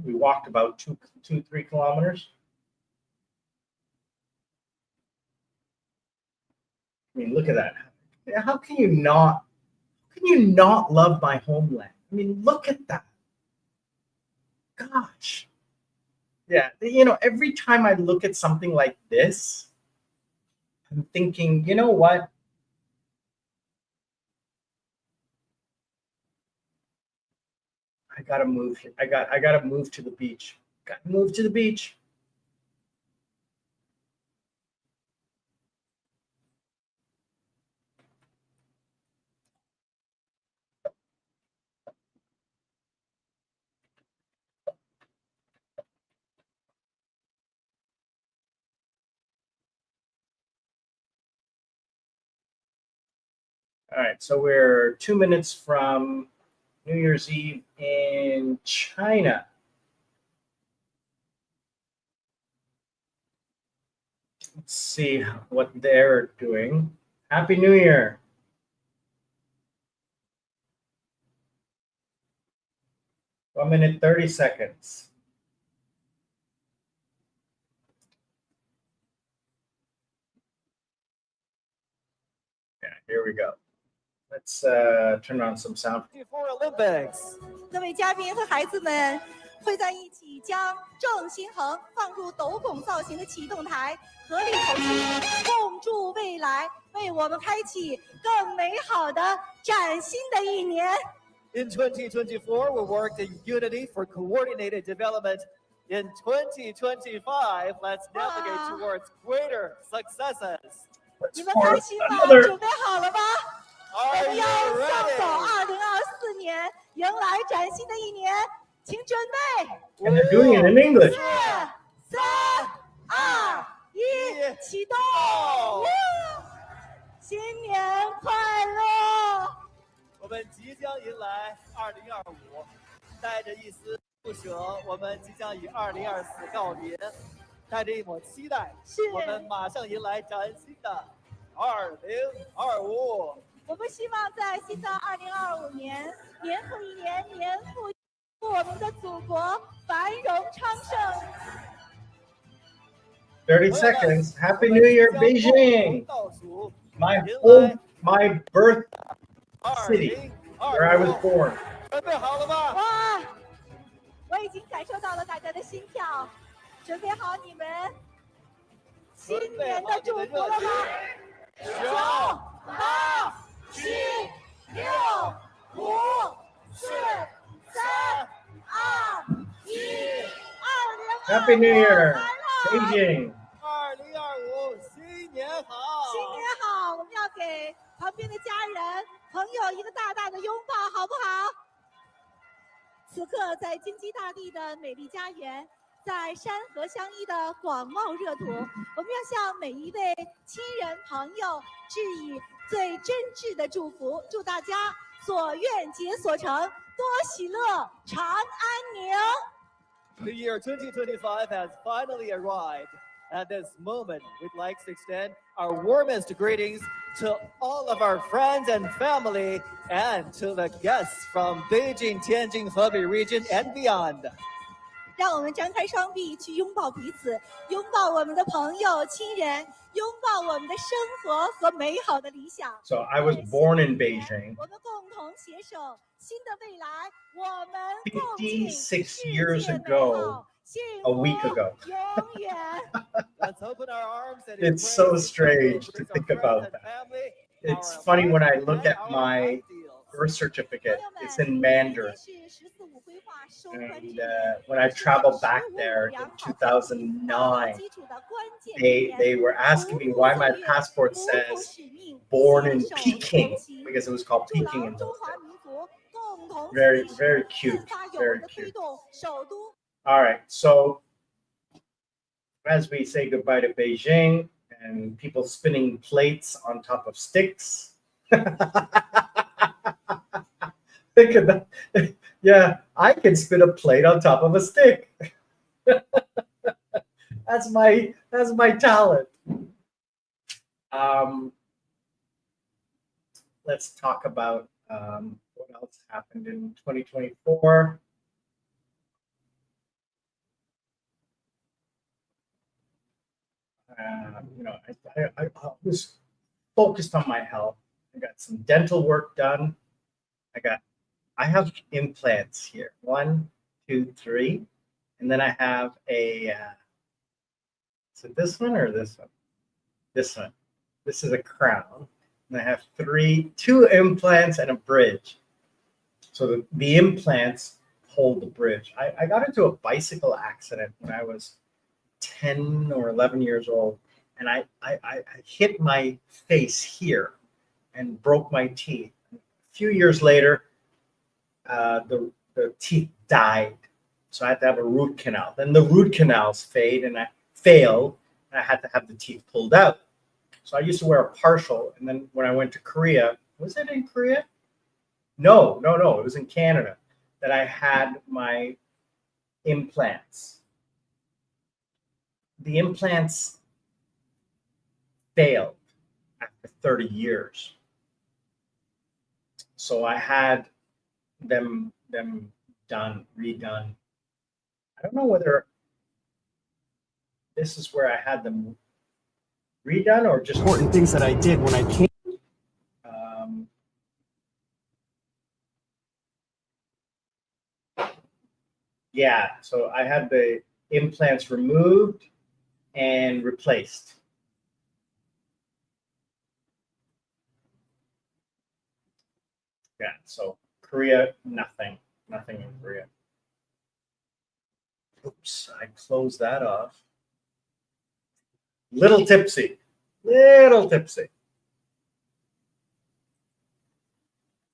A: We walked about 3 kilometers. I mean, look at that. How can you not love my homeland? I mean, look at that. Gosh. Yeah, you know, every time I look at something like this, I'm thinking, you know what? I gotta move here. I gotta move to the beach. Gotta move to the beach. All right, so we're 2 minutes from New Year's Eve in China. Let's see what they're doing. Happy New Year. One minute, 30 seconds. Yeah, here we go. Let's turn on some sound.
C: For Olympics.
D: 各位嘉宾和孩子们会在一起将郑新恒放入斗拱造型的启动台，合力投出，共筑未来，为我们开启更美好的崭新的一年。
C: In 2024, we worked in unity for coordinated development. In 2025, let's navigate towards greater successes.
D: 你们开心吗？准备好了吗？我们要向走2024年，迎来崭新的一年，请准备。
A: And they're doing it in English.
D: 4、3、2、1，启动！新年快乐！
C: 我们即将迎来2025，带着一丝不舍，我们即将与2024告别，带着一抹期待，我们马上迎来崭新的2025。
D: 我们希望在新的2025年，年复一年，年复一年，我们的祖国繁荣昌盛。
A: 30 seconds. Happy New Year, Beijing. My home, my birth city, where I was born.
C: 准备好了吗？
D: 哇，我已经感受到了大家的心跳，准备好你们新年的祝福了吗？9、8、7、6、5、4、3、2、1，2025
A: Happy New Year, Beijing.
C: 2025，新年好！
D: 新年好！我们要给旁边的家人、朋友一个大大的拥抱，好不好？此刻，在金鸡大地的美丽家园，在山河相依的广袤热土，我们要向每一位亲人朋友致以最真挚的祝福，祝大家所愿解所成，多喜乐，长安宁。
C: The year 2025 has finally arrived. At this moment, we'd like to extend our warmest greetings to all of our friends and family and to the guests from Beijing, Tianjin, Hebei region and beyond.
D: 让我们张开双臂去拥抱彼此，拥抱我们的朋友、亲人，拥抱我们的生活和美好的理想。
A: So I was born in Beijing
D: 我们共同携手新的未来，我们共进
A: 56 years
D: 世界美
A: ago,
D: 好，幸
A: a
D: 福
A: week ago.
D: 永远。
C: Let's open our arms and
A: It's
C: embrace
A: so
C: each
A: strange
C: other,
A: to
C: embrace
A: think
C: our
A: about
C: friends and
A: that.
C: family,
A: It's
C: our
A: funny when I
C: environment,
A: look
C: and
A: at
C: our
A: my
C: ideals.
A: birth certificate,
D: 朋友们，
A: it's in
D: 今
A: Mandarin.
D: 天是“十四五”规划收官之
A: And
D: 日，
A: when I
D: 世界
A: traveled
D: 15
A: back there
D: 良
A: in
D: 好环境打好
A: 2009,
D: 基础的关键之
A: they
D: 年。
A: they were asking me why my passport
D: 不负
A: says
D: 使命，
A: born in
D: 携手
A: Peking
D: 同行
A: because it was called
D: 筑牢
A: Peking in
D: 中
A: those
D: 华
A: days.
D: 民族共同
A: Very
D: 历史
A: very
D: 奋
A: cute,
D: 发有
A: very
D: 为的推
A: cute.
D: 动首都。
A: All right, so as we say goodbye to Beijing and people spinning plates on top of sticks. Think of that. Yeah, I can spin a plate on top of a stick. That's my talent. Let's talk about what else happened in 2024. I was focused on my health. I got some dental work done. I have implants here. 1, 2, 3, and then I have a. Is it this one or this one? This one. This is a crown, and I have 2 implants and a bridge. So the implants hold the bridge. I got into a bicycle accident when I was 10 or 11 years old, and I hit my face here and broke my teeth. A few years later, the teeth died, so I had to have a root canal. Then the root canals failed, and I had to have the teeth pulled out. So I used to wear a partial, and then when I went to Korea, was it in Korea? No, it was in Canada that I had my implants. The implants failed after 30 years. So I had them redone. I don't know whether this is where I had them redone or just important things that I did when I came. Yeah, so I had the implants removed and replaced. Yeah, so Korea, nothing in Korea. Oops, I closed that off. Little tipsy.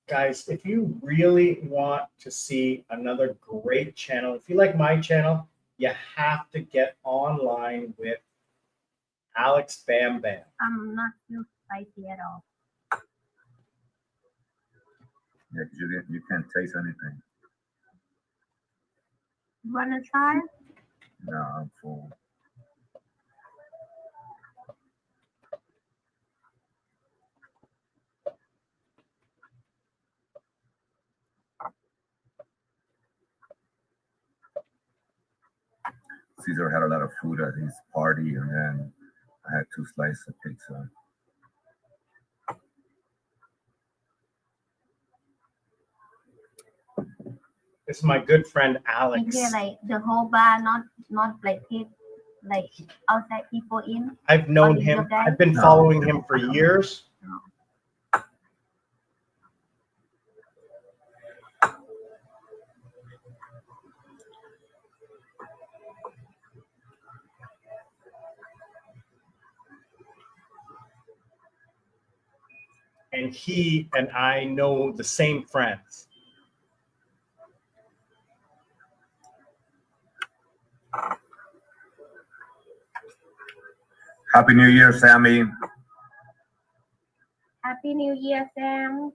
A: Guys, if you really want to see another great channel, if you like my channel, you have to get online with Alex Bam Bam.
E: I'm not too spicy at all.
F: Yeah, you can't taste anything.
E: You wanna try?
F: No, I'm full. Caesar had a lot of food at his party, and then I had 2 slices of pizza.
A: This is my good friend Alex.
E: Here, like the whole bar, not like outside people in.
A: I've known him. I've been following him for years. And he and I know the same friends.
F: Happy New Year, Sammy.
E: Happy New Year, Sam.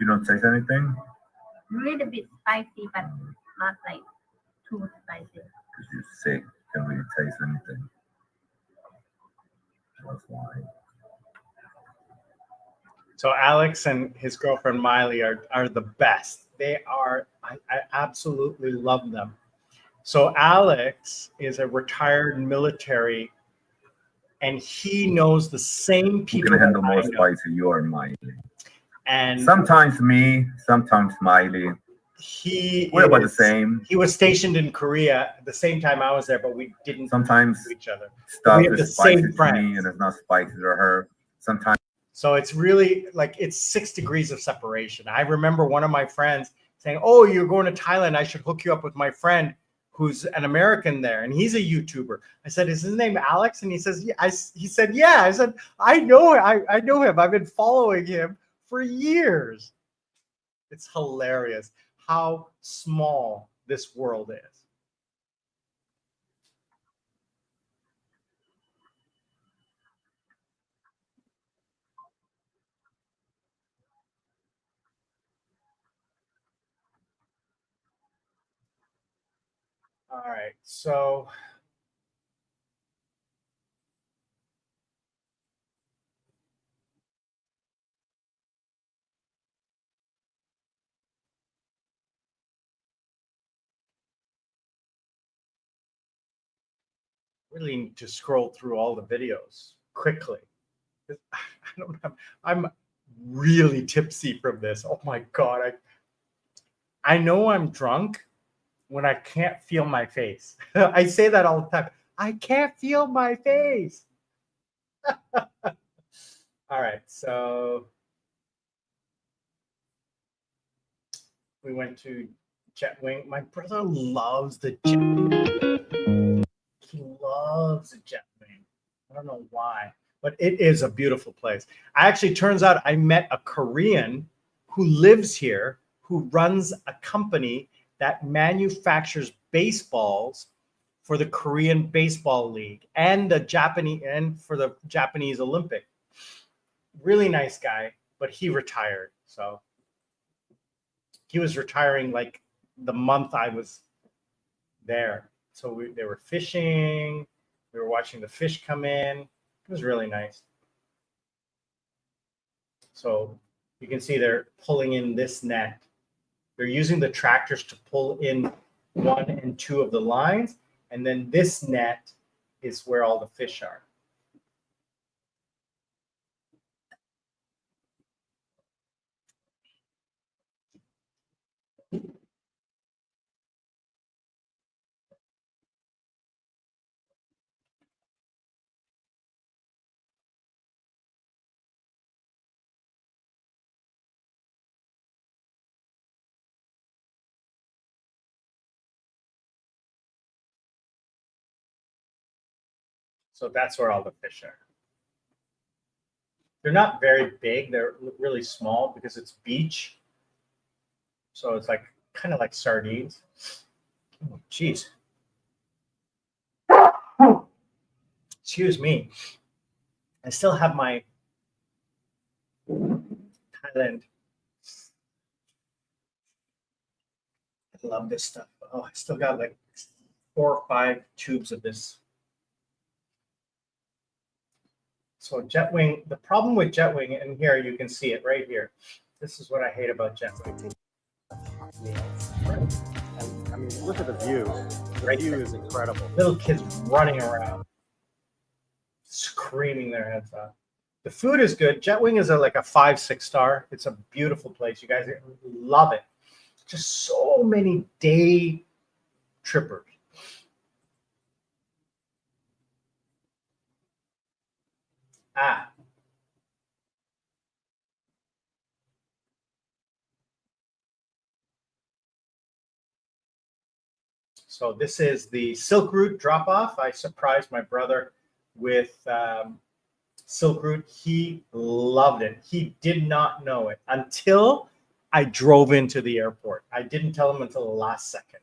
F: You don't taste anything?
E: Little bit spicy, but not like too spicy.
F: Because you're sick. Can't really taste anything. That's why.
A: So Alex and his girlfriend Miley are the best. They are, I absolutely love them. So Alex is a retired military, and he knows the same
F: Who
A: people
F: can handle
A: that
F: more
A: I know.
F: spicy, you or Miley?
A: And
F: Sometimes me, sometimes Miley. We're about the same.
A: He was stationed in Korea at the same time I was there, but we didn't
F: Sometimes
A: know each other.
F: stuff
A: We have the
F: is spicy
A: same
F: to
A: friends.
F: me and it's not spicy to her. Sometimes.
A: So it's really like it's 6 degrees of separation. I remember one of my friends saying, "Oh, you're going to Thailand. I should hook you up with my friend who's an American there, and he's a YouTuber." I said, "Is his name Alex?" And he says, "Yeah." He said, "Yeah." I said, "I know. I know him. I've been following him for years." It's hilarious how small this world is. All right, so really need to scroll through all the videos quickly. I don't have, I'm really tipsy from this. Oh my God. I know I'm drunk when I can't feel my face. I say that all the time. I can't feel my face. All right, so we went to Jetwing. My brother loves the Jetwing. He loves the Jetwing. I don't know why, but it is a beautiful place. Actually, turns out I met a Korean who lives here, who runs a company that manufactures baseballs for the Korean Baseball League and the Japanese and for the Japanese Olympic. Really nice guy, but he retired. So he was retiring like the month I was there. So they were fishing. We were watching the fish come in. It was really nice. So you can see they're pulling in this net. They're using the tractors to pull in 1 and 2 of the lines. And then this net is where all the fish are. So that's where all the fish are. They're not very big. They're really small because it's beach. So it's like kind of like sardines. Oh, geez. Excuse me. I still have my Thailand. I love this stuff. Oh, I still got like 4 or 5 tubes of this. So Jetwing, the problem with Jetwing, and here you can see it right here. This is what I hate about Jetwing.
G: I mean, look at the view. The view is incredible.
A: Little kids running around, screaming their heads off. The food is good. Jetwing is like a 5-6 star. It's a beautiful place. You guys love it. Just so many day trippers. So this is the Silk Route drop-off. I surprised my brother with Silk Route. He loved it. He did not know it until I drove into the airport. I didn't tell him until the last second.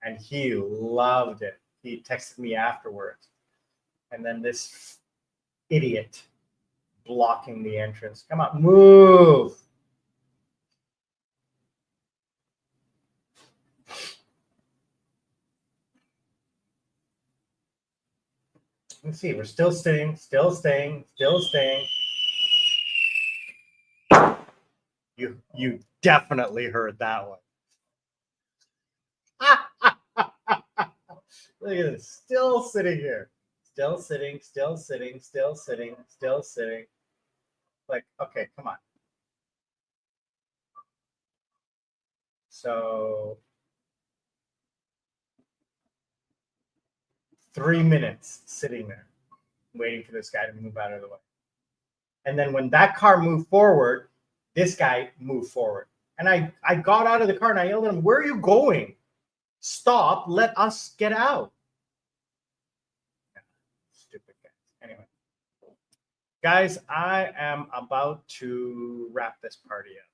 A: And he loved it. He texted me afterwards. And then this idiot blocking the entrance. Come on, move. can see we're still staying. You definitely heard that one. Look at this. Still sitting here. Still sitting. Like, okay, come on. So 3 minutes sitting there, waiting for this guy to move out of the way. And then when that car moved forward, this guy moved forward. And I got out of the car and I yelled at him, "Where are you going? Stop, let us get out." Stupid guys. Anyway. Guys, I am about to wrap this party up.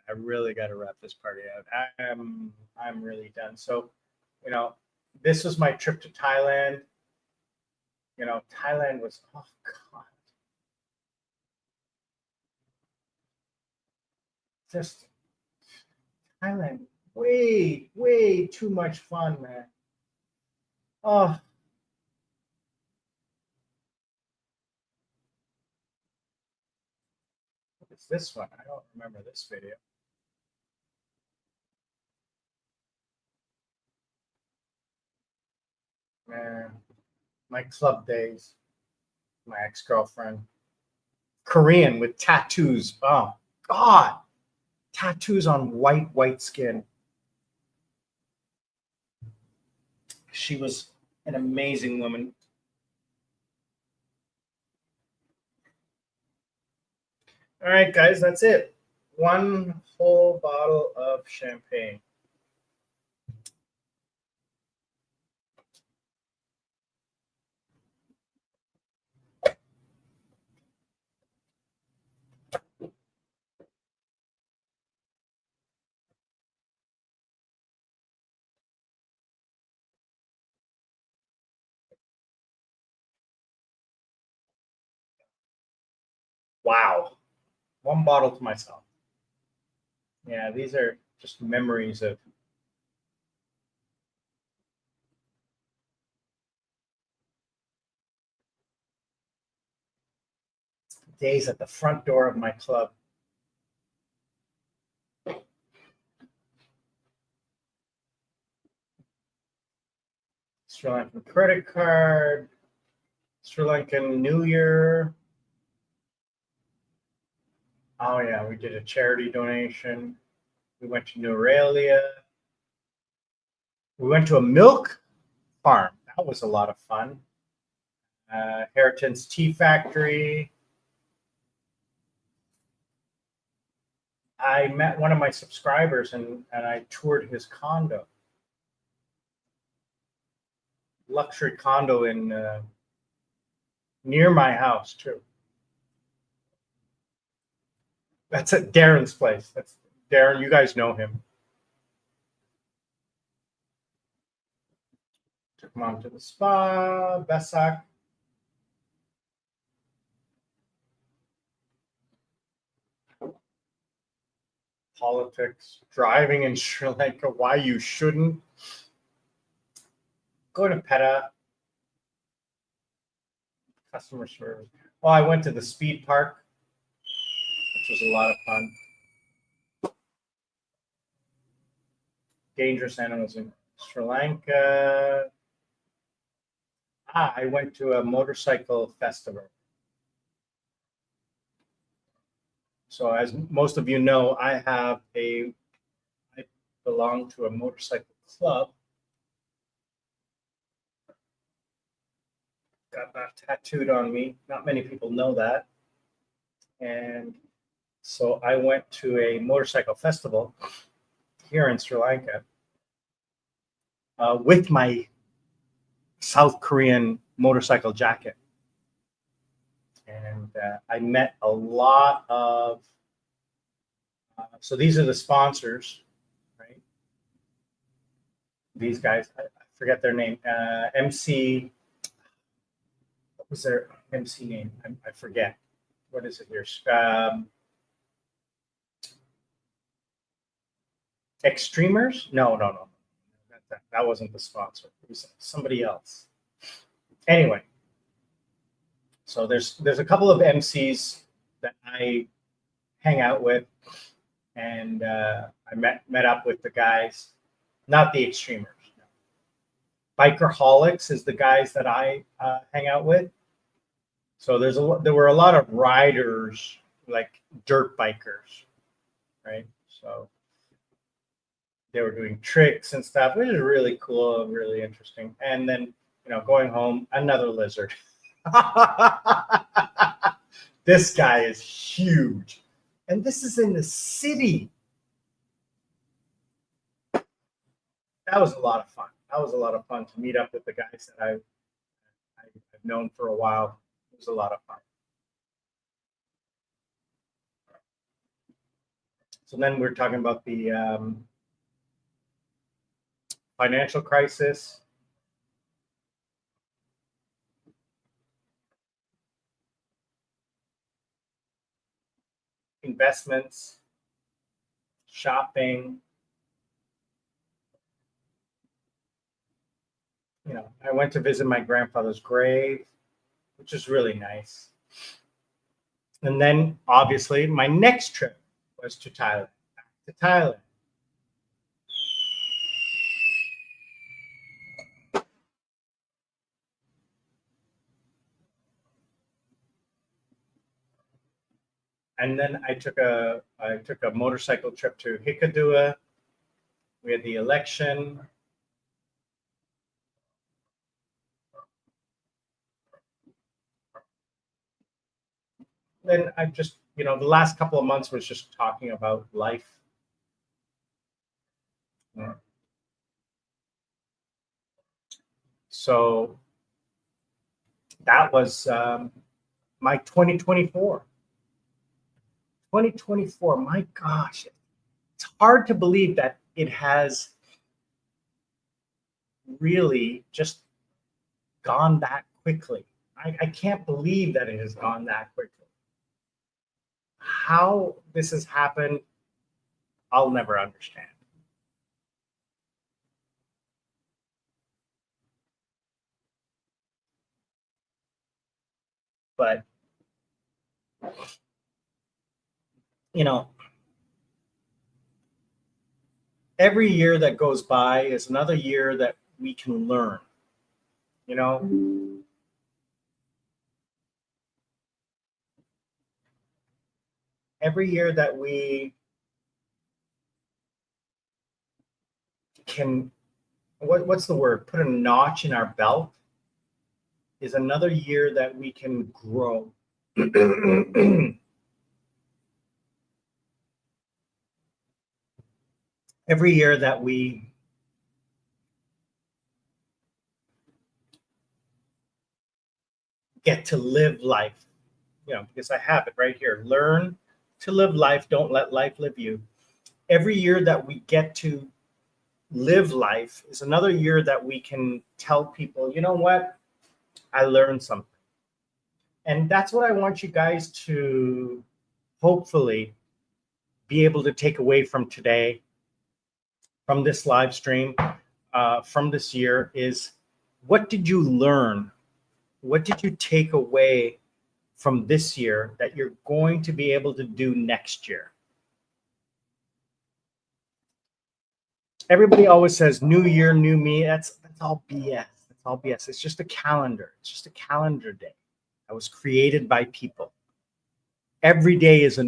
A: I really got to wrap this party out. I'm really done. So, this was my trip to Thailand. Thailand was, oh God, just Thailand, way too much fun, man. Oh, what is this one? I don't remember this video. Man, my club days, my ex-girlfriend, Korean with tattoos. Oh God, tattoos on white skin. She was an amazing woman. All right, guys, that's it. One whole bottle of champagne. Wow. One bottle to myself. Yeah, these are just memories of days at the front door of my club. Sri Lankan credit card, Sri Lankan New Year. Oh yeah, we did a charity donation. We went to Neuralia. We went to a milk farm. That was a lot of fun. Heriton's Tea Factory. I met one of my subscribers and I toured his condo. Luxury condo in near my house too. That's at Darren's place. That's Darren. You guys know him. Took mom to the spa, Vesak. Politics, driving in Sri Lanka, why you shouldn't. Go to PETA. Customer service. Oh, I went to the speed park, which was a lot of fun. Dangerous animals in Sri Lanka. I went to a motorcycle festival. So as most of you know, I belong to a motorcycle club. Got that tattooed on me. Not many people know that. And so I went to a motorcycle festival here in Sri Lanka with my South Korean motorcycle jacket. And I met a lot of, so these are the sponsors, right? These guys, I forget their name, MC, what was their MC name? I forget. What is it here? Extremers? No. That wasn't the sponsor. It was somebody else. Anyway, So there's a couple of MCs that I hang out with, and I met up with the guys, not the extremers. Bikerholics is the guys that I hang out with. So there were a lot of riders, like dirt bikers, right? So they were doing tricks and stuff, which is really cool, really interesting. And then, going home, another lizard. This guy is huge. And this is in the city. That was a lot of fun. That was a lot of fun to meet up with the guys that I've known for a while. It was a lot of fun. So then we're talking about the financial crisis. Investments, shopping. I went to visit my grandfather's grave, which is really nice. And then, obviously, my next trip was to Thailand. Back to Thailand. And then I took a motorcycle trip to Hikkaduwa. We had the election. Then I just, the last couple of months was just talking about life. Yeah. So that was my 2024. 2024, my gosh, it's hard to believe that it has really just gone that quickly. I can't believe that it has gone that quickly. How this has happened, I'll never understand. But, every year that goes by is another year that we can learn, Every year that we can, what's the word? Put a notch in our belt is another year that we can grow. Every year that we get to live life, because I have it right here. Learn to live life. Don't let life live you. Every year that we get to live life is another year that we can tell people, you know what? I learned something. And that's what I want you guys to hopefully be able to take away from today, from this live stream, from this year, is what did you learn? What did you take away from this year that you're going to be able to do next year? Everybody always says, new year, new me. That's all BS. That's all BS. It's just a calendar. It's just a calendar day that was created by people. Every day is a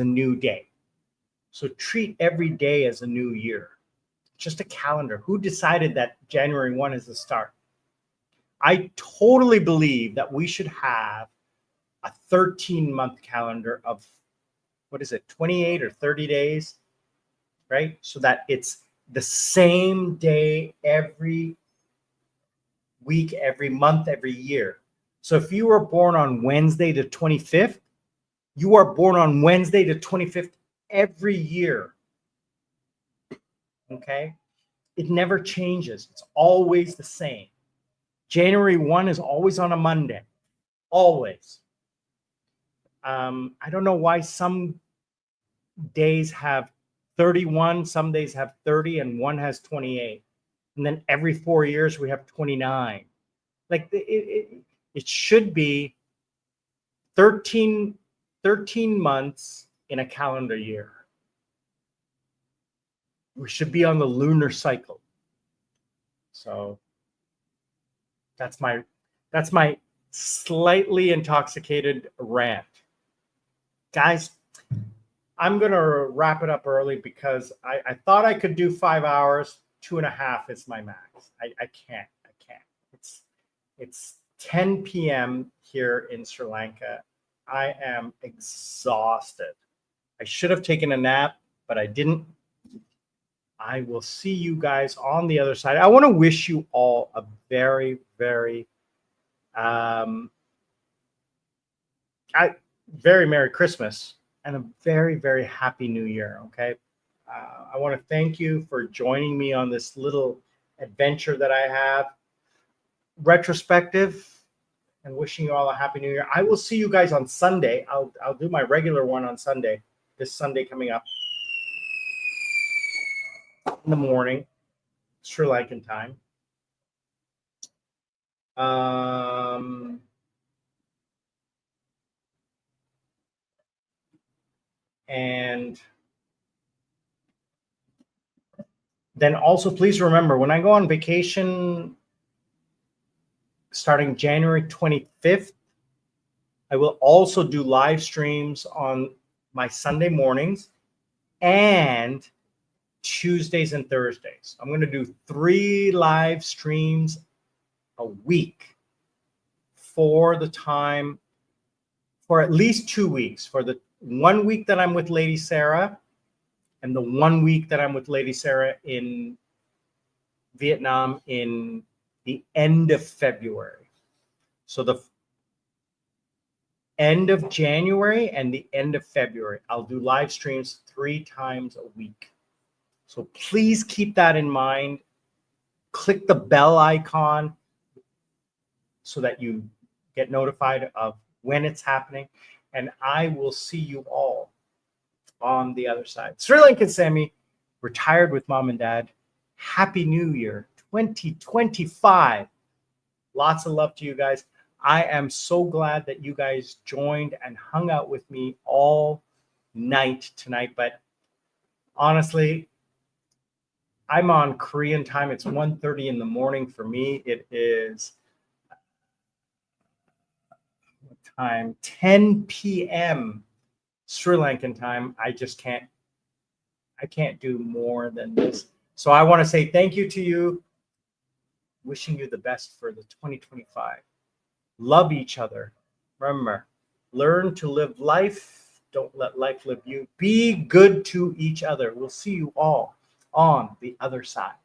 A: new day. So treat every day as a new year. It's just a calendar. Who decided that January 1 is the start? I totally believe that we should have a 13-month calendar of, 28 or 30 days, right? So that it's the same day every week, every month, every year. So if you were born on Wednesday the 25th, you are born on Wednesday the 25th every year. Okay? It never changes. It's always the same. January 1 is always on a Monday. Always. I don't know why some days have 31, some days have 30, and one has 28. And then every 4 years we have 29. Like It should be 13 months in a calendar year. We should be on the lunar cycle. So that's my slightly intoxicated rant. Guys, I'm going to wrap it up early because I thought I could do 5 hours. 2.5 is my max. I can't. It's 10 p.m. here in Sri Lanka. I am exhausted. I should have taken a nap, but I didn't. I will see you guys on the other side. I want to wish you all a very, very, very Merry Christmas and a very, very Happy New Year. Okay. I want to thank you for joining me on this little adventure that I have. Retrospective, and wishing you all a Happy New Year. I will see you guys on Sunday. I'll do my regular one on Sunday. This Sunday coming up in the morning, Sri Lankan time. And then also please remember, when I go on vacation starting January 25th, I will also do live streams on my Sunday mornings and Tuesdays and Thursdays. I'm going to do 3 live streams a week for the time, for at least 2 weeks, for the 1 week that I'm with Lady Sarah and the 1 week that I'm with Lady Sarah in Vietnam in the end of February. So the end of January and the end of February, I'll do live streams 3 times a week. So please keep that in mind. Click the bell icon so that you get notified of when it's happening. And I will see you all on the other side. Sri Lankan Sammy, retired with mom and dad. Happy New Year 2025. Lots of love to you guys. I am so glad that you guys joined and hung out with me all night tonight. But honestly, I'm on Korean time. It's 1:30 in the morning for me. It is what time? 10 p.m. Sri Lankan time. I can't do more than this. So I want to say thank you to you. Wishing you the best for the 2025. Love each other. Remember, learn to live life. Don't let life live you. Be good to each other. We'll see you all on the other side.